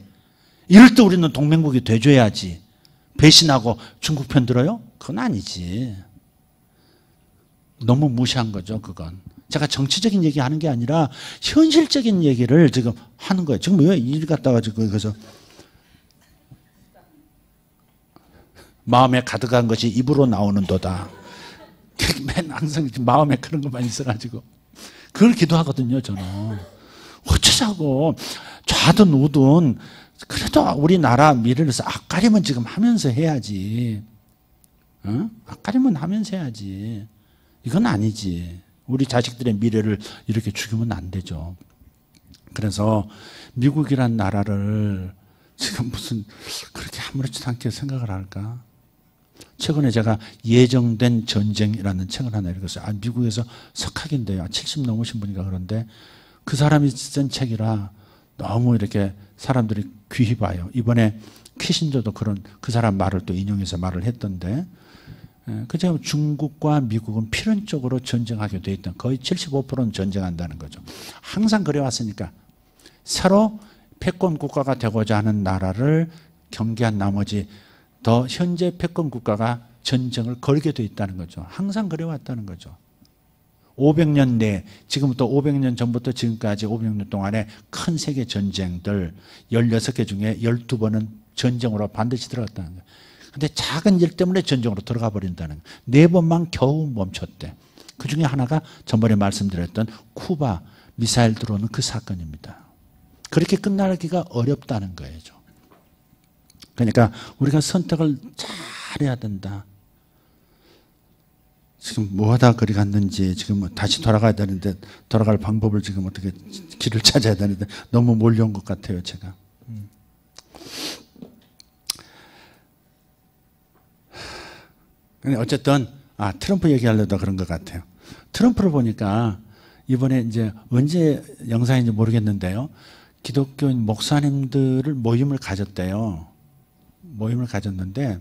이럴 때 우리는 동맹국이 대줘야지. 배신하고 중국 편 들어요? 그건 아니지. 너무 무시한 거죠, 그건. 제가 정치적인 얘기하는 게 아니라 현실적인 얘기를 지금 하는 거예요. 지금 왜 일 갖다가 지금 그래서 마음에 가득한 것이 입으로 나오는도다. 맨 항상 마음에 그런 것만 있어가지고 그걸 기도하거든요, 저는. 어쩌자고 좌든 우든 그래도 우리나라 미래를 위해서 앞가림은 지금 하면서 해야지. 앞가림은 하면서 해야지. 이건 아니지. 우리 자식들의 미래를 이렇게 죽이면 안 되죠. 그래서 미국이란 나라를 지금 무슨 그렇게 아무렇지도 않게 생각을 할까? 최근에 제가 예정된 전쟁이라는 책을 하나 읽었어요. 미국에서 석학인데요. 70 넘으신 분인가 그런데 그 사람이 쓴 책이라 너무 이렇게 사람들이 귀히 봐요. 이번에 키신저도 그런 그 사람 말을 또 인용해서 말을 했던데 그죠? 중국과 미국은 필연적으로 전쟁하게 돼 있던 거의 75%는 전쟁한다는 거죠. 항상 그래왔으니까 서로 패권 국가가 되고자 하는 나라를 경계한 나머지 더 현재 패권 국가가 전쟁을 걸게 돼 있다는 거죠. 항상 그래왔다는 거죠. 500년 내, 지금부터 500년 전부터 지금까지 500년 동안에 큰 세계 전쟁들 16개 중에 12번은 전쟁으로 반드시 들어갔다는 거예요. 근데 작은 일 때문에 전쟁으로 들어가 버린다는 거예요. 4번만 겨우 멈췄대. 그 중에 하나가 전번에 말씀드렸던 쿠바 미사일 들어오는 그 사건입니다. 그렇게 끝나기가 어렵다는 거예요. 그러니까 우리가 선택을 잘해야 된다. 지금 뭐 하다 그리 갔는지 지금 다시 돌아가야 되는데 돌아갈 방법을 지금 어떻게 길을 찾아야 되는데 너무 몰려온 것 같아요, 제가. 어쨌든 트럼프 얘기하려다 그런 것 같아요. 트럼프를 보니까 이번에 이제 언제 영상인지 모르겠는데요. 기독교인 목사님들을 모임을 가졌대요. 모임을 가졌는데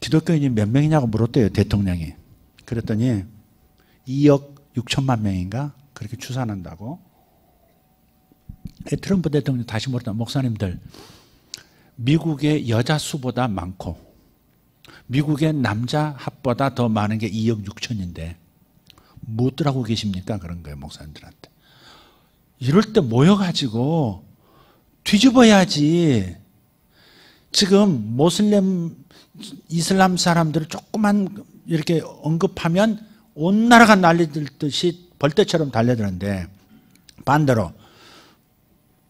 기독교인이 몇 명이냐고 물었대요, 대통령이. 그랬더니 2억 6천만 명인가 그렇게 추산한다고. 트럼프 대통령이 다시 물었다. 목사님들 미국의 여자 수보다 많고 미국의 남자 합보다 더 많은 게 2억 6천인데 무엇들 하고 계십니까? 그런 거예요, 목사님들한테. 이럴 때 모여가지고 뒤집어야지. 지금 모슬렘, 이슬람 사람들을 조금만 이렇게 언급하면 온 나라가 난리들듯이 벌떼처럼 달려드는데, 반대로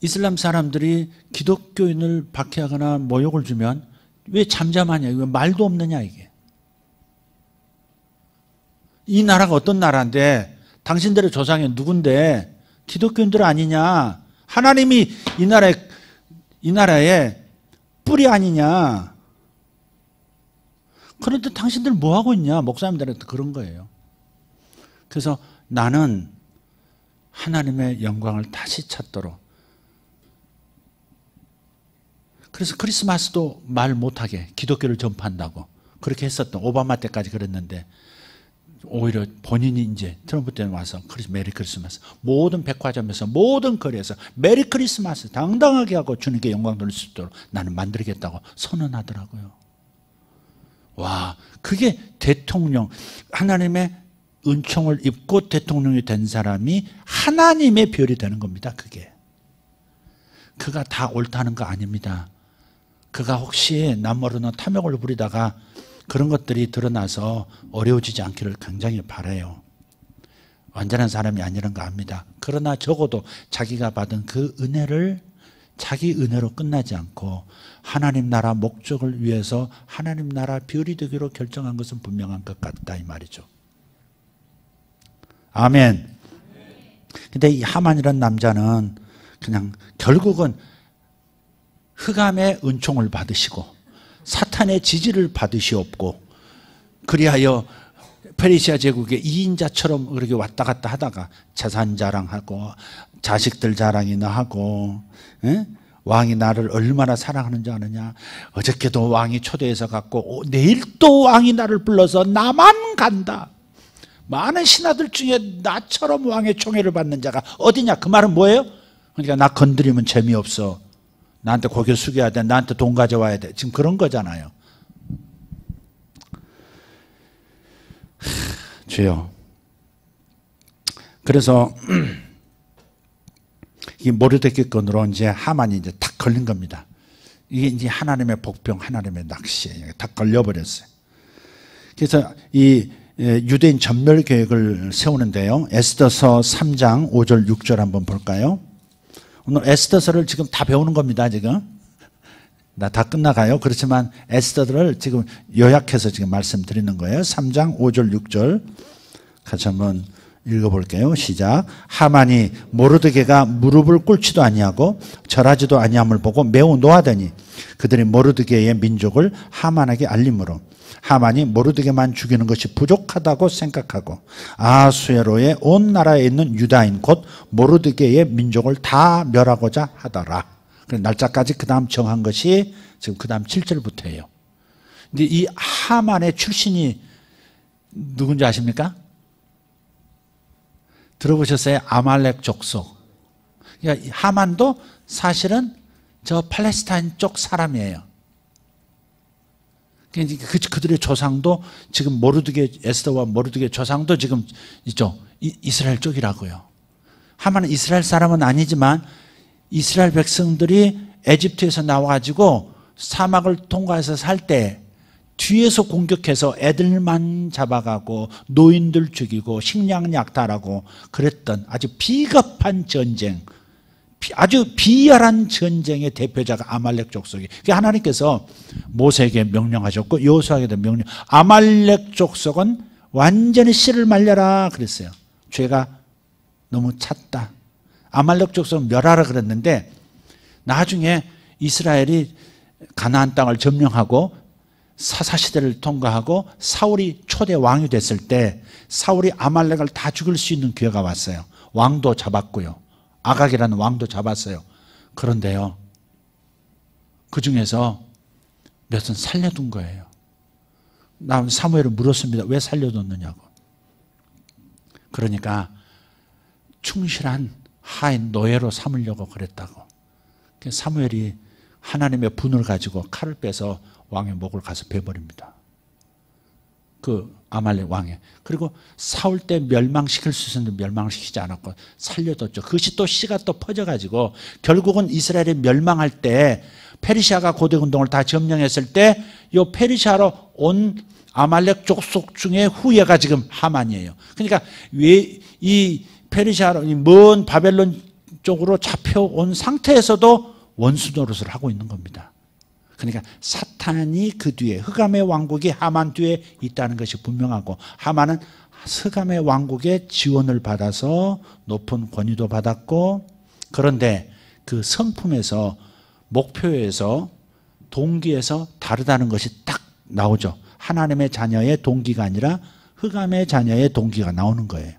이슬람 사람들이 기독교인을 박해하거나 모욕을 주면 왜 잠잠하냐, 왜 말도 없느냐, 이게. 이 나라가 어떤 나라인데 당신들의 조상이 누군데 기독교인들 아니냐, 하나님이 이 나라의 뿌리 아니냐. 그런데 당신들 뭐 하고 있냐, 목사님들한테 그런 거예요. 그래서 나는 하나님의 영광을 다시 찾도록, 그래서 크리스마스도 말 못하게 기독교를 전파한다고 그렇게 했었던, 오바마 때까지 그랬는데 오히려 본인이 이제 트럼프 때는 와서 메리 크리스마스, 모든 백화점에서 모든 거리에서 메리 크리스마스 당당하게 하고 주님께 영광 돌릴 수 있도록 나는 만들겠다고 선언하더라고요. 와, 그게 대통령, 하나님의 은총을 입고 대통령이 된 사람이 하나님의 별이 되는 겁니다. 그게 그가 다 옳다는 거 아닙니다. 그가 혹시 남모르는 탐욕을 부리다가 그런 것들이 드러나서 어려워지지 않기를 굉장히 바라요. 완전한 사람이 아니라는 거 압니다. 그러나 적어도 자기가 받은 그 은혜를 자기 은혜로 끝나지 않고 하나님 나라 목적을 위해서 하나님 나라 별이 되기로 결정한 것은 분명한 것 같다, 이 말이죠. 아멘. 근데 이 하만이라는 남자는 그냥 결국은 흑암의 은총을 받으시고 사탄의 지지를 받으시옵고, 그리하여 페르시아 제국의 2인자처럼 그렇게 왔다 갔다 하다가 재산 자랑하고 자식들 자랑이나 하고, 왕이 나를 얼마나 사랑하는지 아느냐, 어저께도 왕이 초대해서 갔고 내일 또 왕이 나를 불러서 나만 간다, 많은 신하들 중에 나처럼 왕의 총애를 받는 자가 어디냐. 그 말은 뭐예요? 그러니까 나 건드리면 재미없어, 나한테 고개 숙여야 돼, 나한테 돈 가져와야 돼, 지금 그런 거잖아요. 주여. 그래서 이 모르드게 건으로 이제 하만이 이제 탁 걸린 겁니다. 이게 이제 하나님의 복병, 하나님의 낚시에 탁 걸려버렸어요. 그래서 이 유대인 전멸 계획을 세우는데요, 에스더서 3장 5절 6절 한번 볼까요? 오늘 에스더서를 지금 다 배우는 겁니다. 지금 나 다 끝나가요. 그렇지만 에스더를 지금 요약해서 지금 말씀드리는 거예요. 3장 5절 6절 같이 한번 읽어볼게요. 시작. 하만이 모르드게가 무릎을 꿇지도 아니하고 절하지도 아니함을 보고 매우 노하더니 그들이 모르드게의 민족을 하만에게 알림으로 하만이 모르드게만 죽이는 것이 부족하다고 생각하고 아수에로의 온 나라에 있는 유다인 곧 모르드게의 민족을 다 멸하고자 하더라. 날짜까지 그 다음 정한 것이 지금 그 다음 7절부터예요. 근데 이 하만의 출신이 누군지 아십니까? 들어보셨어요? 아말렉 족속. 그러니까 하만도 사실은 저 팔레스타인 쪽 사람이에요. 그들의 조상도 지금 모르드게, 에스더와 모르드게 조상도 지금 있죠. 이스라엘 쪽이라고요. 하만은 이스라엘 사람은 아니지만 이스라엘 백성들이 에집트에서 나와가지고 사막을 통과해서 살 때 뒤에서 공격해서 애들만 잡아가고 노인들 죽이고 식량 약탈하고 그랬던 아주 비겁한 전쟁, 아주 비열한 전쟁의 대표자가 아말렉 족속이. 하나님께서 모세에게 명령하셨고 여호수아에게도 명령, 아말렉 족속은 완전히 씨를 말려라 그랬어요. 죄가 너무 찼다. 아말렉 족속은 멸하라 그랬는데 나중에 이스라엘이 가나안 땅을 점령하고 사사시대를 통과하고 사울이 초대 왕이 됐을 때 사울이 아말렉을 다 죽일 수 있는 기회가 왔어요. 왕도 잡았고요, 아각이라는 왕도 잡았어요. 그런데요, 그 중에서 몇은 살려둔 거예요. 나 사무엘을 물었습니다. 왜 살려뒀느냐고. 그러니까 충실한 하인 노예로 삼으려고 그랬다고. 사무엘이 하나님의 분을 가지고 칼을 빼서 왕의 목을 가서 베버립니다. 그 아말렉 왕의. 그리고 사울 때 멸망시킬 수 있었는데 멸망시키지 않았고 살려뒀죠. 그것이 또 씨가 또 퍼져가지고 결국은 이스라엘이 멸망할 때 페르시아가 고대운동을 다 점령했을 때 이 페르시아로 온 아말렉 족속 중에 후예가 지금 하만이에요. 그러니까 왜 이 페르시아로 먼 바벨론 쪽으로 잡혀온 상태에서도 원수 노릇을 하고 있는 겁니다. 그러니까 사탄이 그 뒤에 흑암의 왕국이 하만 뒤에 있다는 것이 분명하고 하만은 흑암의 왕국의 지원을 받아서 높은 권위도 받았고 그런데 그 성품에서 목표에서 동기에서 다르다는 것이 딱 나오죠. 하나님의 자녀의 동기가 아니라 흑암의 자녀의 동기가 나오는 거예요.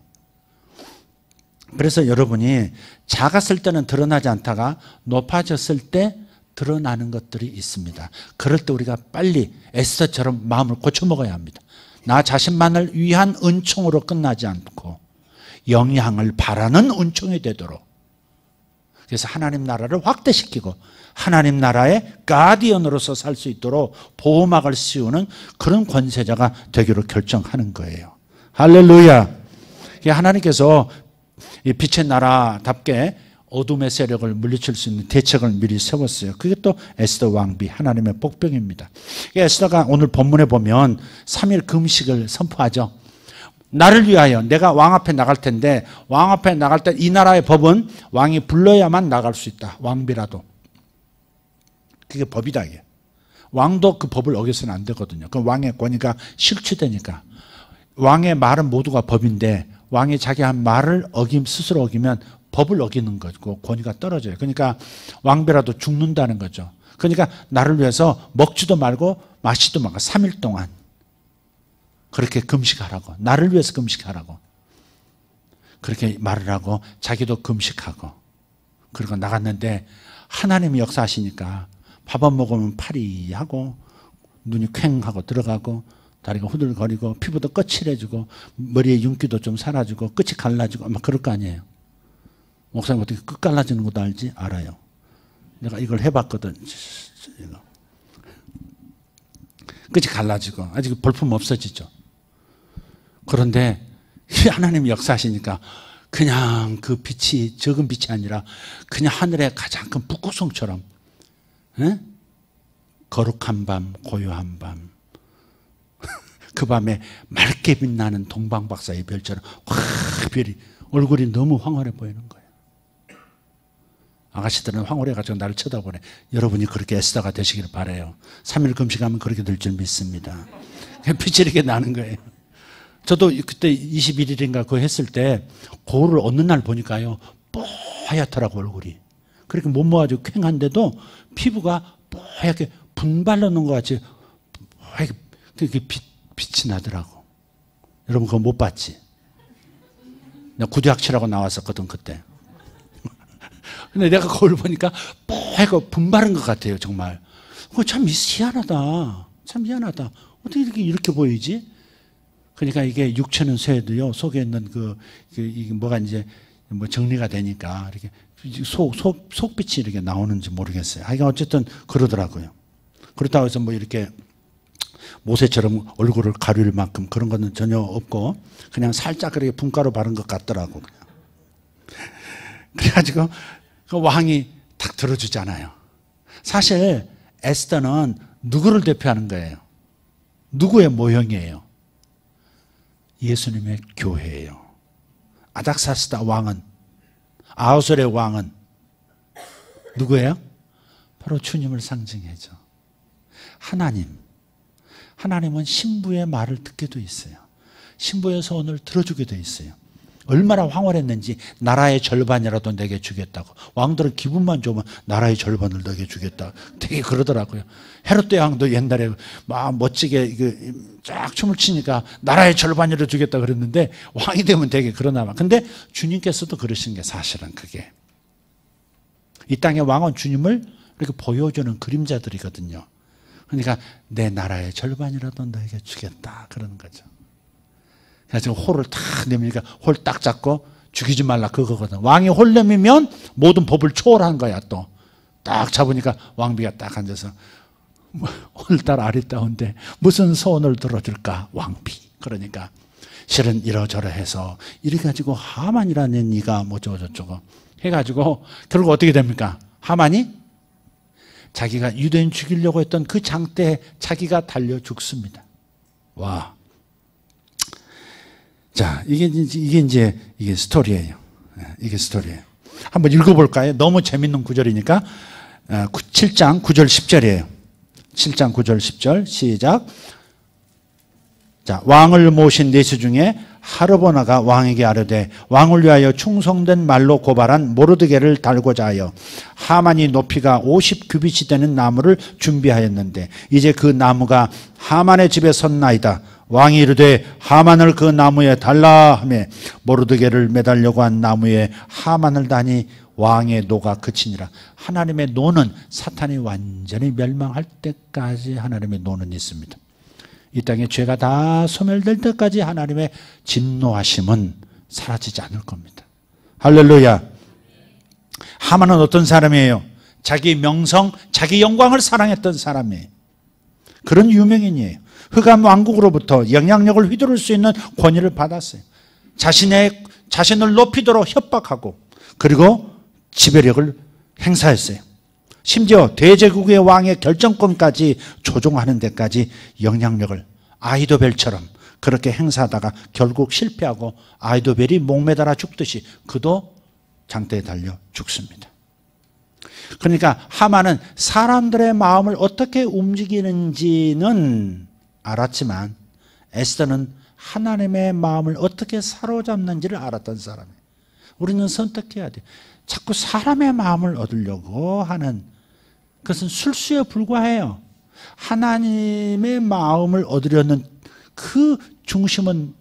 그래서 여러분이 작았을 때는 드러나지 않다가 높아졌을 때 드러나는 것들이 있습니다. 그럴 때 우리가 빨리 에스더처럼 마음을 고쳐먹어야 합니다. 나 자신만을 위한 은총으로 끝나지 않고 영향을 바라는 은총이 되도록 그래서 하나님 나라를 확대시키고 하나님 나라의 가디언으로서 살 수 있도록 보호막을 씌우는 그런 권세자가 되기로 결정하는 거예요. 할렐루야. 하나님께서 이 빛의 나라답게 어둠의 세력을 물리칠 수 있는 대책을 미리 세웠어요. 그게 또 에스더 왕비 하나님의 복병입니다. 에스더가 오늘 본문에 보면 3일 금식을 선포하죠. 나를 위하여 내가 왕 앞에 나갈 텐데 왕 앞에 나갈 때 이 나라의 법은 왕이 불러야만 나갈 수 있다. 왕비라도. 그게 법이다. 이게. 왕도 그 법을 어겨서는 안 되거든요. 그럼 왕의 권위가 실추되니까. 왕의 말은 모두가 법인데 왕이 자기 한 말을 스스로 어기면 법을 어기는 거고 권위가 떨어져요. 그러니까 왕비라도 죽는다는 거죠. 그러니까 나를 위해서 먹지도 말고 마시지도 말고 3일 동안 그렇게 금식하라고. 나를 위해서 금식하라고. 그렇게 말을 하고 자기도 금식하고 그리고 나갔는데 하나님이 역사하시니까 밥 안 먹으면 팔이 하고 눈이 퀭하고 들어가고 다리가 후들거리고 피부도 거칠해지고 머리에 윤기도 좀 사라지고 끝이 갈라지고 막 그럴 거 아니에요. 목사님 어떻게 끝 갈라지는 것도 알지? 알아요. 내가 이걸 해봤거든. 끝이 갈라지고 아직 볼품 없어지죠. 그런데 하나님이 역사하시니까 그냥 그 빛이 적은 빛이 아니라 그냥 하늘의 가장 큰 북극성처럼 거룩한 밤, 고요한 밤 그 밤에 맑게 빛나는 동방박사의 별처럼 확 별이 얼굴이 너무 황홀해 보이는 거예요. 아가씨들은 황홀해가지고 나를 쳐다보네. 여러분이 그렇게 에스더가 되시기를 바라요. 3일 금식하면 그렇게 될 줄 믿습니다. 빛이 이렇게 나는 거예요. 저도 그때 21일인가 그거 했을 때 거울을 어느 날 보니까요 뽀얗더라고 얼굴이. 그렇게 못 모아지고 퀭한데도 피부가 뽀얗게 분발로 넣은 것 같이 뽀얗게 빛이 나더라고. 여러분 그거 못 봤지? 내가 구두학치라고 나왔었거든 그때. 근데 내가 거울 보니까 뽀얗고 분바른 것 같아요 정말. 참 희한하다. 참 희한하다. 어떻게 이렇게 보이지? 그러니까 이게 육체는 쇠도요 속에 있는 이게 뭐가 이제 뭐 정리가 되니까 이렇게 속빛이 이렇게 나오는지 모르겠어요. 하여간 어쨌든 그러더라고요. 그렇다고 해서 뭐 이렇게 모세처럼 얼굴을 가릴 만큼 그런 거는 전혀 없고 그냥 살짝 그렇게 분가루 바른 것 같더라고. 그래가지고 그 왕이 탁 들어주잖아요. 사실 에스더는 누구를 대표하는 거예요? 누구의 모형이에요? 예수님의 교회예요. 아닥사스다 왕은, 아우솔의 왕은 누구예요? 바로 주님을 상징해죠. 하나님은 신부의 말을 듣게 돼 있어요. 신부의 소원을 들어주게 돼 있어요. 얼마나 황홀했는지 나라의 절반이라도 내게 주겠다고. 왕들은 기분만 좋으면 나라의 절반을 내게 주겠다. 되게 그러더라고요. 헤롯 대왕도 옛날에 막 멋지게 쫙 춤을 추니까 나라의 절반이라도 주겠다 그랬는데 왕이 되면 되게 그러나 봐. 근데 주님께서도 그러신 게 사실은 그게. 이 땅의 왕은 주님을 이렇게 보여주는 그림자들이거든요. 그러니까 내 나라의 절반이라도 너에게 주겠다 그러는 거죠. 그래서 홀을 탁 내미니까 홀 딱 잡고 죽이지 말라 그거거든. 왕이 홀 내미면 모든 법을 초월한 거야 또. 딱 잡으니까 왕비가 딱 앉아서 오늘따라 아리따운데 무슨 소원을 들어줄까 왕비. 그러니까 실은 이러저러해서 이래가지고 하만이라는 이가 뭐저쩌고 해가지고 결국 어떻게 됩니까? 하만이 자기가 유대인 죽이려고 했던 그 장대에 자기가 달려 죽습니다. 와. 자, 이게 스토리예요. 이게 스토리예요. 한번 읽어볼까요? 너무 재밌는 구절이니까. 7장 9절 10절이에요. 7장 9절 10절 시작. 자, 왕을 모신 내수 중에 하르보나가 왕에게 아뢰되 왕을 위하여 충성된 말로 고발한 모르드게를 달고자 하여 하만이 높이가 50규빗이 되는 나무를 준비하였는데 이제 그 나무가 하만의 집에 섰나이다. 왕이 이르되 하만을 그 나무에 달라 하며 모르드게를 매달려고 한 나무에 하만을 다니 왕의 노가 그치니라. 하나님의 노는 사탄이 완전히 멸망할 때까지 하나님의 노는 있습니다. 이 땅에 죄가 다 소멸될 때까지 하나님의 진노하심은 사라지지 않을 겁니다. 할렐루야. 하만은 어떤 사람이에요? 자기 명성, 자기 영광을 사랑했던 사람이에요. 그런 유명인이에요. 흑암 왕국으로부터 영향력을 휘두를 수 있는 권위를 받았어요. 자신을 높이도록 협박하고 그리고 지배력을 행사했어요. 심지어 대제국의 왕의 결정권까지 조종하는 데까지 영향력을 아히도벨처럼 그렇게 행사하다가 결국 실패하고 아히도벨이 목매달아 죽듯이 그도 장대에 달려 죽습니다. 그러니까 하만은 사람들의 마음을 어떻게 움직이는지는 알았지만 에스더는 하나님의 마음을 어떻게 사로잡는지를 알았던 사람이에요. 우리는 선택해야 돼요. 자꾸 사람의 마음을 얻으려고 하는 그것은 술수에 불과해요. 하나님의 마음을 얻으려는 그 중심은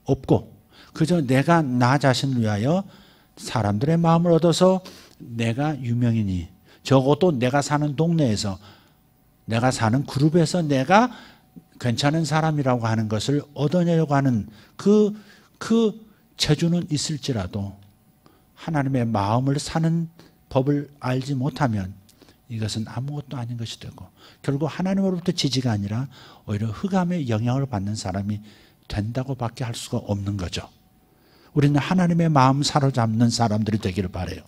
없고 그저 내가 나 자신을 위하여 사람들의 마음을 얻어서 내가 유명인이 적어도 내가 사는 동네에서 내가 사는 그룹에서 내가 괜찮은 사람이라고 하는 것을 얻어내려고 하는 그 체주는 있을지라도 하나님의 마음을 사는 법을 알지 못하면 이것은 아무것도 아닌 것이 되고 결국 하나님으로부터 지지가 아니라 오히려 흑암의 영향을 받는 사람이 된다고 밖에 할 수가 없는 거죠. 우리는 하나님의 마음 사로잡는 사람들이 되기를 바라요.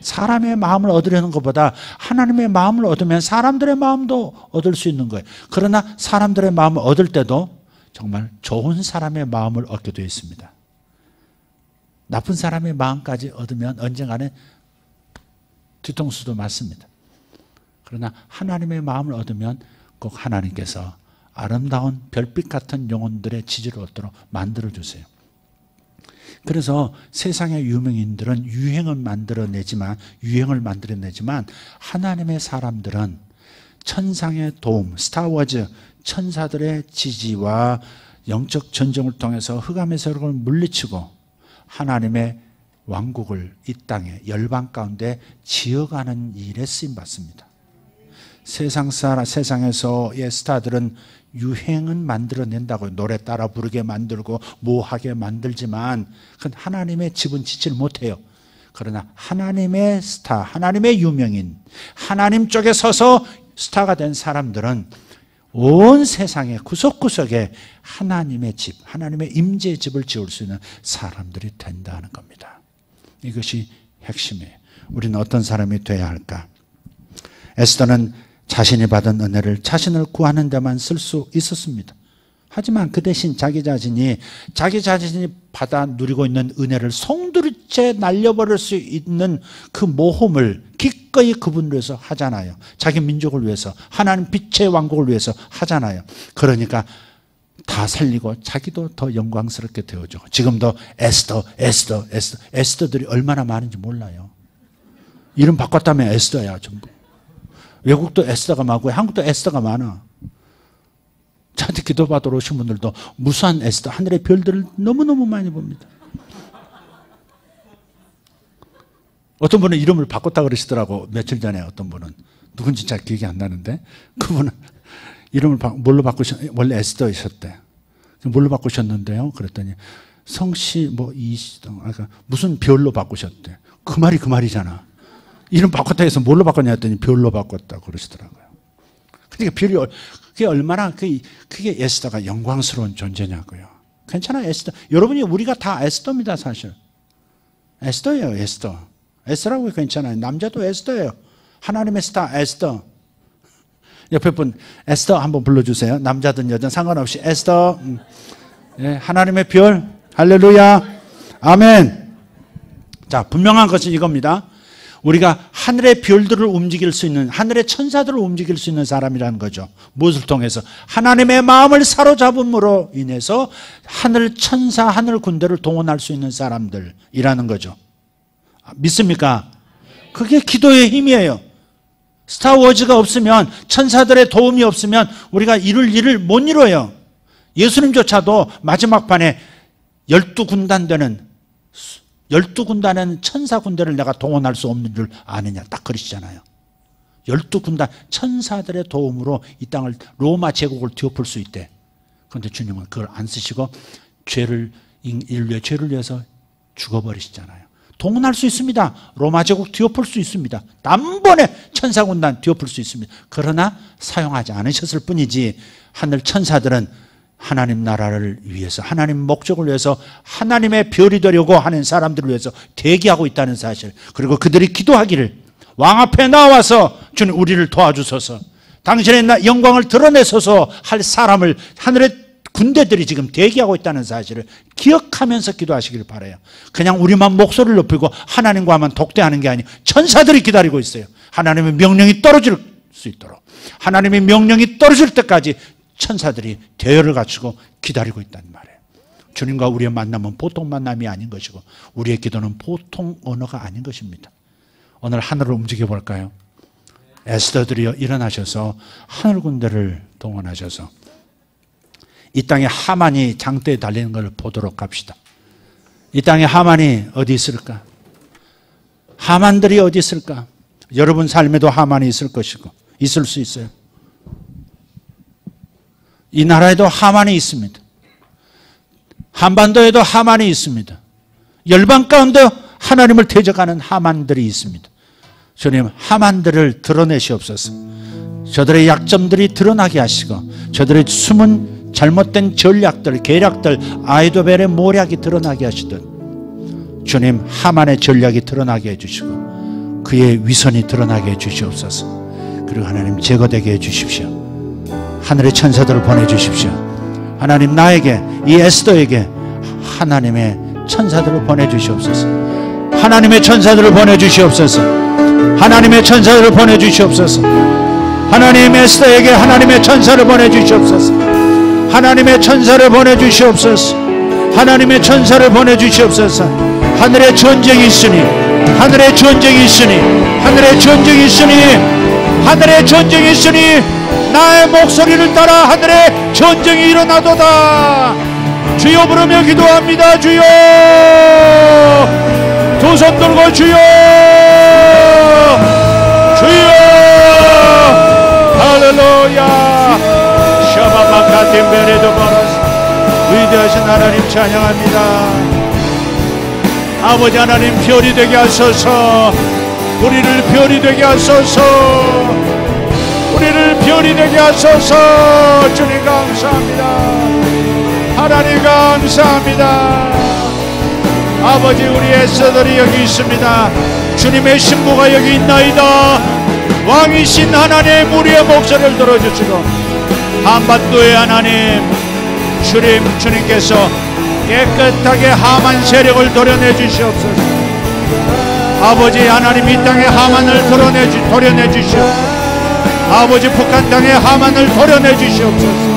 사람의 마음을 얻으려는 것보다 하나님의 마음을 얻으면 사람들의 마음도 얻을 수 있는 거예요. 그러나 사람들의 마음을 얻을 때도 정말 좋은 사람의 마음을 얻게 되어 있습니다. 나쁜 사람의 마음까지 얻으면 언젠가는 뒤통수도 맞습니다. 그러나 하나님의 마음을 얻으면 꼭 하나님께서 아름다운 별빛 같은 영혼들의 지지를 얻도록 만들어주세요. 그래서 세상의 유명인들은 유행을 만들어내지만 하나님의 사람들은 천상의 도움, 스타워즈 천사들의 지지와 영적 전쟁을 통해서 흑암의 세력을 물리치고 하나님의 왕국을 이 땅에 열방 가운데 지어가는 일에 쓰임받습니다. 세상에서의 스타들은 유행은 만들어낸다고요. 노래 따라 부르게 만들고 뭐하게 만들지만 그건 하나님의 집은 지지를 못해요. 그러나 하나님의 스타, 하나님의 유명인, 하나님 쪽에 서서 스타가 된 사람들은 온 세상의 구석구석에 하나님의 집, 하나님의 임재의 집을 지을 수 있는 사람들이 된다는 겁니다. 이것이 핵심이에요. 우리는 어떤 사람이 돼야 할까? 에스더는 자신이 받은 은혜를 자신을 구하는 데만 쓸 수 있었습니다. 하지만 그 대신 자기 자신이 받아 누리고 있는 은혜를 송두리째 날려버릴 수 있는 그 모험을 기꺼이 그분을 위해서 하잖아요. 자기 민족을 위해서, 하나님 빛의 왕국을 위해서 하잖아요. 그러니까 다 살리고 자기도 더 영광스럽게 되어줘. 지금도 에스더들이 얼마나 많은지 몰라요. 이름 바꿨다면 에스더야 전부. 외국도 에스더가 많고 한국도 에스더가 많아. 저한테 기도받으러 오신 분들도 무수한 에스더, 하늘의 별들을 너무너무 많이 봅니다. 어떤 분은 이름을 바꿨다 그러시더라고. 며칠 전에 어떤 분은. 누군지 잘 기억이 안 나는데 그분은 이름을 뭘로 바꾸셨, 원래 에스더이셨대. 뭘로 바꾸셨는데요? 그랬더니 성씨 뭐 이시동, 무슨 별로 바꾸셨대. 그 말이 그 말이잖아. 이름 바꿨다 해서 뭘로 바꿨냐 했더니 별로 바꿨다고 그러시더라고요. 그러니까 별이, 그게 얼마나, 그게 에스더가 영광스러운 존재냐고요. 괜찮아요, 에스더. 여러분이, 우리가 다 에스더입니다, 사실. 에스더예요, 에스더. 에스더라고 괜찮아요. 남자도 에스더예요. 하나님의 스타, 에스더. 옆에 분, 에스더 한번 불러주세요. 남자든 여자든 상관없이, 에스더. 네, 하나님의 별. 할렐루야. 아멘. 자, 분명한 것은 이겁니다. 우리가 하늘의 별들을 움직일 수 있는, 하늘의 천사들을 움직일 수 있는 사람이라는 거죠. 무엇을 통해서? 하나님의 마음을 사로잡음으로 인해서 하늘 천사, 하늘 군대를 동원할 수 있는 사람들이라는 거죠. 믿습니까? 그게 기도의 힘이에요. 스타워즈가 없으면, 천사들의 도움이 없으면 우리가 이룰 일을 못 이뤄요. 예수님조차도 마지막 판에 12군단 되는 12군단은 천사 군대를 내가 동원할 수 없는 줄 아느냐, 딱 그러시잖아요. 12군단 천사들의 도움으로 이 땅을, 로마 제국을 뒤엎을 수 있대. 그런데 주님은 그걸 안 쓰시고 인류의 죄를 위해서 죽어버리시잖아요. 동원할 수 있습니다. 로마 제국 뒤엎을 수 있습니다. 단번에 천사 군단 뒤엎을 수 있습니다. 그러나 사용하지 않으셨을 뿐이지, 하늘 천사들은 하나님 나라를 위해서, 하나님 목적을 위해서, 하나님의 별이 되려고 하는 사람들을 위해서 대기하고 있다는 사실, 그리고 그들이 기도하기를, 왕 앞에 나와서 주님 우리를 도와주소서, 당신의 영광을 드러내소서 할 사람을 하늘의 군대들이 지금 대기하고 있다는 사실을 기억하면서 기도하시길 바라요. 그냥 우리만 목소리를 높이고 하나님과만 독대하는 게 아니에요. 천사들이 기다리고 있어요. 하나님의 명령이 떨어질 수 있도록, 하나님의 명령이 떨어질 때까지 천사들이 대열을 갖추고 기다리고 있다는 말이에요. 주님과 우리의 만남은 보통 만남이 아닌 것이고, 우리의 기도는 보통 언어가 아닌 것입니다. 오늘 하늘을 움직여 볼까요? 에스더들이여, 일어나셔서 하늘 군대를 동원하셔서 이 땅에 하만이 장대에 달리는 걸 보도록 합시다. 이 땅에 하만이 어디 있을까? 하만들이 어디 있을까? 여러분 삶에도 하만이 있을 것이고, 있을 수 있어요. 이 나라에도 하만이 있습니다. 한반도에도 하만이 있습니다. 열방 가운데 하나님을 대적하는 하만들이 있습니다. 주님, 하만들을 드러내시옵소서. 저들의 약점들이 드러나게 하시고, 저들의 숨은 잘못된 전략들, 계략들, 아이도벨의 모략이 드러나게 하시듯 주님, 하만의 전략이 드러나게 해주시고 그의 위선이 드러나게 해주시옵소서. 그리고 하나님, 제거되게 해주십시오. 하늘의 천사들을 보내주십시오. 하나님, 나에게, 이 에스더에게 하나님의 천사들을 보내주시옵소서. 하나님의 천사들을 보내주시옵소서. 하나님의 천사들을 보내주시옵소서. 하나님, 에스더에게 하나님의 천사를 보내주시옵소서. 하나님의 천사를 보내주시옵소서. 하나님의 천사를 보내주시옵소서. 하늘의 전쟁이 있으니, 하늘의 전쟁이 있으니, 하늘의 전쟁이 있으니, 하늘의 전쟁이 있으니 나의 목소리를 따라 하늘의 전쟁이 일어나도다. 주여 부르며 기도합니다. 주여, 두 손 들고 주여, 주여, 할렐루야. 샤바바카팀베레도 바라스. 위대하신 하나님 찬양합니다. 아버지 하나님, 별이 되게 하소서. 우리를 별이 되게 하소서. 우리를 별이 되게 하소서. 주님 감사합니다. 하나님 감사합니다. 아버지, 우리 에스더들이 여기 있습니다. 주님의 신부가 여기 있나이다. 왕이신 하나님, 우리의 목소리를 들어주시고, 한반도의 하나님, 주님께서 깨끗하게 하만 세력을 도려내 주시옵소서. 아버지 하나님, 이 땅에 하만을 도려내 주시옵소서. 아버지, 북한 땅에 하만을 도려내 주시옵소서.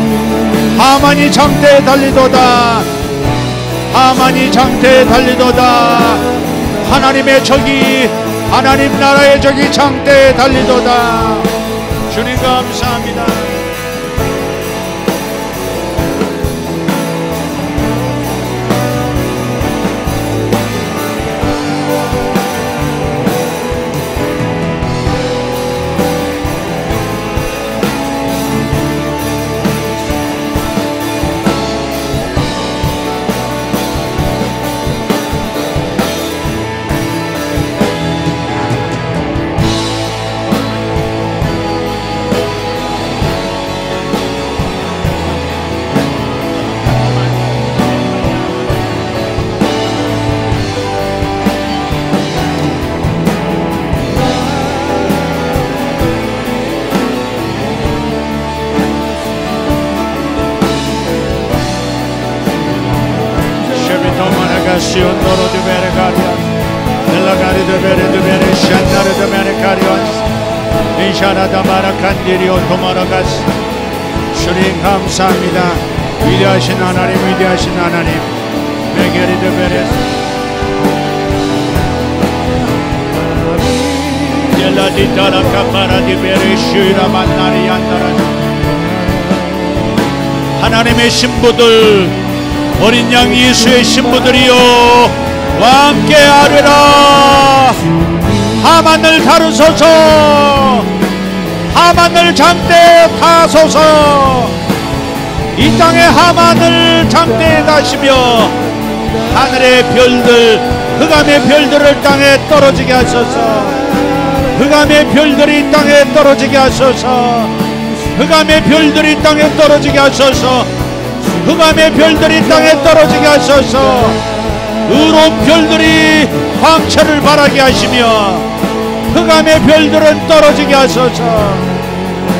하만이 장대에 달리도다. 하만이 장대에 달리도다. 하나님의 적이, 하나님 나라의 적이 장대에 달리도다. 주님 감사합니다. Maracasio Noro de Beregaria Delagari de Bere de Bere Shandare de Beregarians Inşallah Marakandirio Tomaragas 주님 감사합니다. 위대하신 하나님, 위대하신 하나님, 메게리 데 베레 젤라디타라 카파라디 베레 슈이라 만나리 안다라. 하나님의 신부들, 어린 양 예수의 신부들이여 와 함께 하리라. 하만을 다루소서. 하만을 장대에 타소서. 이 땅의 하만을 장대에 다시며 하늘의 별들, 흑암의 별들을 땅에 떨어지게 하소서. 흑암의 별들이 땅에 떨어지게 하소서. 흑암의 별들이 땅에 떨어지게 하소서. 흑암의 별들이 땅에 떨어지게 하소서. 의로운 별들이 광채를 발하게 하시며 흑암의 별들은 떨어지게 하소서.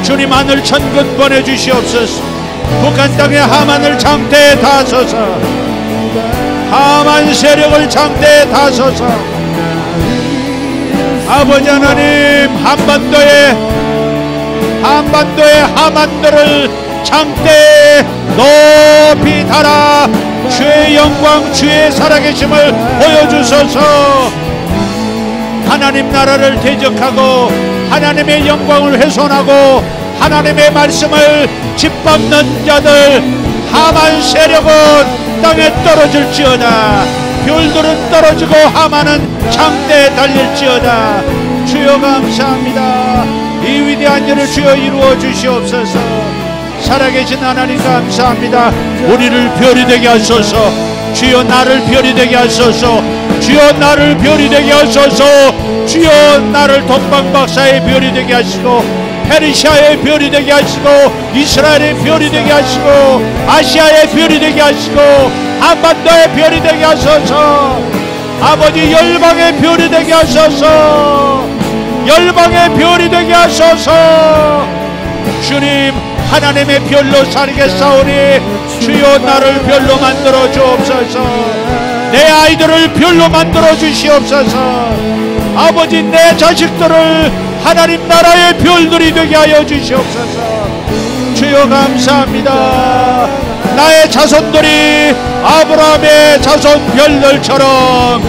주님 하늘 천군 보내주시옵소서. 북한 땅의 하만을 장대에 다소서. 하만 세력을 장대에 다소서. 아버지 하나님, 한반도의 하만들을 장대에 높이 달아 주의 영광, 주의 살아계심을 보여주소서. 하나님 나라를 대적하고 하나님의 영광을 훼손하고 하나님의 말씀을 짓밟는 자들, 하만 세력은 땅에 떨어질지어다. 별들은 떨어지고 하만은 장대에 달릴지어다. 주여 감사합니다. 이 위대한 일을 주여 이루어 주시옵소서. 살아계신 하나님 감사합니다. 우리를 별이 되게 하소서. 주여 나를 별이 되게 하소서. 주여 나를 별이 되게 하소서. 주여 나를 동방박사의 별이 되게 하시고 페르시아의 별이 되게 하시고 이스라엘의 별이 되게 하시고 아시아의 별이 되게 하시고 한반도의 별이 되게 하소서. 아버지 열방의 별이 되게 하소서. 열방의 별이 되게 하소서. 주님 하나님의 별로 살겠사오니 주여 나를 별로 만들어 주옵소서. 내 아이들을 별로 만들어 주시옵소서. 아버지 내 자식들을 하나님 나라의 별들이 되게 하여 주시옵소서. 주여 감사합니다. 나의 자손들이 아브라함의 자손 별들처럼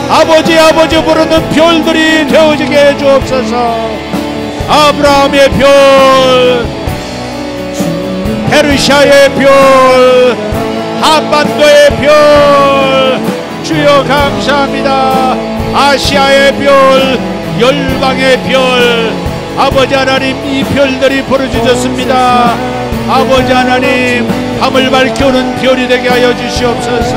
아버지 부르는 별들이 되어지게 해 주옵소서. 아브라함의 별, 페르시아의 별, 한반도의 별, 주여 감사합니다. 아시아의 별, 열방의 별, 아버지 하나님 이 별들이 부르짖었습니다. 아버지 하나님 밤을 밝혀오는 별이 되게 하여 주시옵소서.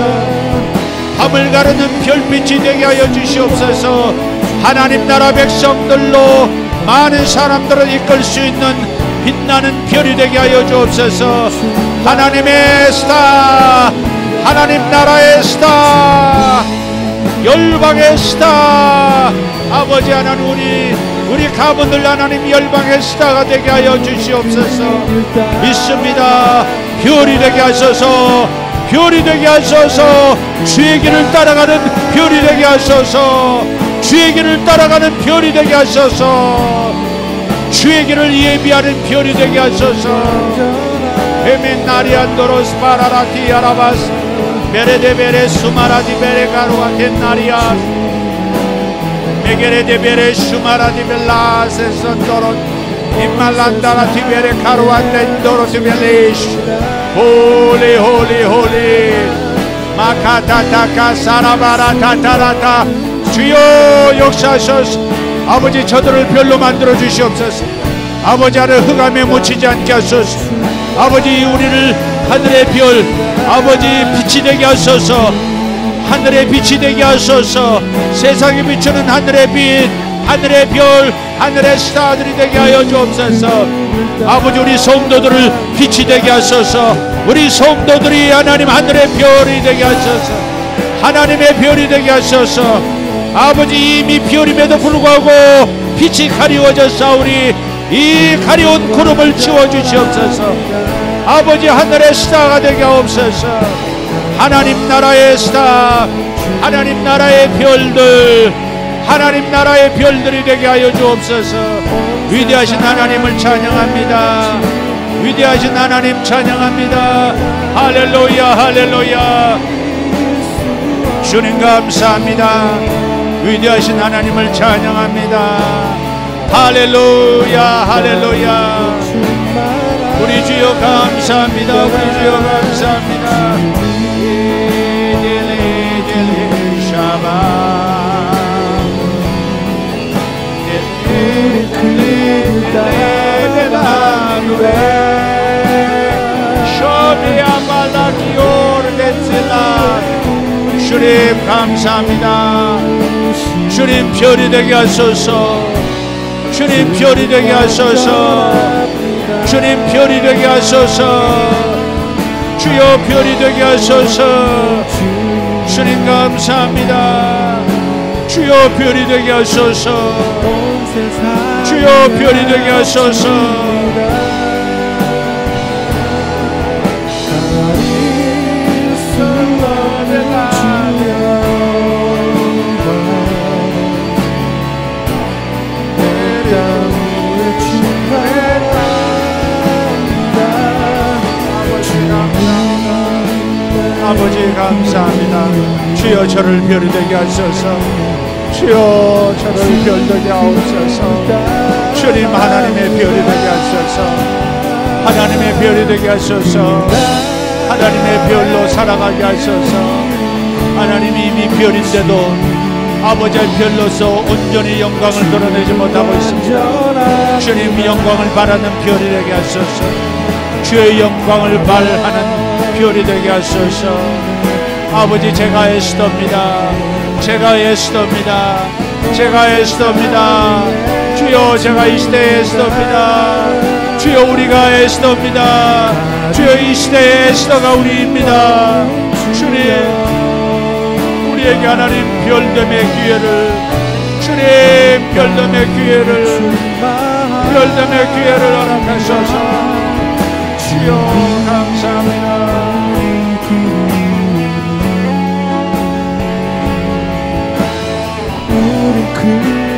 밤을 가르는 별빛이 되게 하여 주시옵소서. 하나님 나라 백성들로 많은 사람들을 이끌 수 있는 빛나는 별이 되게 하여 주옵소서. 하나님의 스타, 하나님 나라의 스타, 열방의 스타, 아버지 하나님 우리 가문들 하나님 열방의 스타가 되게 하여 주시옵소서. 믿습니다. 별이 되게 하소서. 별이 되게 하소서. 주의 길을 따라가는 별이 되게 하소서. 주의 길을 따라가는 별이 되게 하소서. 주의 길을 예비하는 별이 되게 하소서. 에멘나리안도로스 바라라티 아라바스 베레데베레 수마라디 베레가루아 겐나리아 메게레데베레 수마라디 벨라세 선도로 임말란다라티 베레가루아 덴도로스 벨리시 홀리 홀리 홀리 마카타타카 사라바라타타라타. 주여 역사하소서. 아버지 저들을 별로 만들어 주시옵소서. 아버지 하늘 흑암에 묻히지 않게 하소서. 아버지 우리를 하늘의 별, 아버지 빛이 되게 하소서. 하늘의 빛이 되게 하소서. 세상에 비추는 하늘의 빛, 하늘의 별, 하늘의 스타들이 되게 하여 주옵소서. 아버지 우리 성도들을 빛이 되게 하소서. 우리 성도들이 하나님 하늘의 별이 되게 하소서. 하나님의 별이 되게 하소서. 아버지 이미 별임에도 불구하고 빛이 가리워졌사오니 이 가려운 구름을 치워주시옵소서. 아버지 하늘의 스타가 되게 하옵소서. 하나님 나라의 스타, 하나님 나라의 별들, 하나님 나라의 별들이 되게 하여 주옵소서. 위대하신 하나님을 찬양합니다. 위대하신 하나님 찬양합니다. 할렐루야 할렐루야. 주님 감사합니다. 위대하신 하나님을 찬양합니다. 할렐루야 할렐루야. 우리 주여 감사합니다. 우리 주여 감사합니다. 주님 감사합니다. 주님 별이 되게 하소서. 주님 별이 되게 하소서. 주님 별이 되게 하소서. 주여 별이 되게 하소서. 주님 감사합니다. 주여 별이 되게 하소서. 주여 별이 되게 하소서. 아버지 감사합니다. 주여 저를 별이 되게 하소서. 주여 저를 별 되게 하옵소서. 주님 하나님의 별이 되게 하소서. 하나님의 별이 되게 하소서. 하나님의 별로 살아가게 하소서. 하나님이 이미 별인데도 아버지의 별로서 온전히 영광을 드러내지 못하고 있습니다. 주님 영광을 바라는 별이 되게 하소서. 주의 영광을 발하는 별이 되게 하소서. 아버지 제가 애쓰옵니다. 제가 애쓰옵니다. 제가 애쓰옵니다. 주여 제가 이 시대에 애쓰옵니다. 주여 우리가 애쓰옵니다. 주여 이 시대의 애쓰다가 우리입니다. 주님 우리에게 하나님 별됨의 기회를, 주님 별됨의 기회를, 별됨의 기회를 허락하소서. 주여 감사합니다. 우리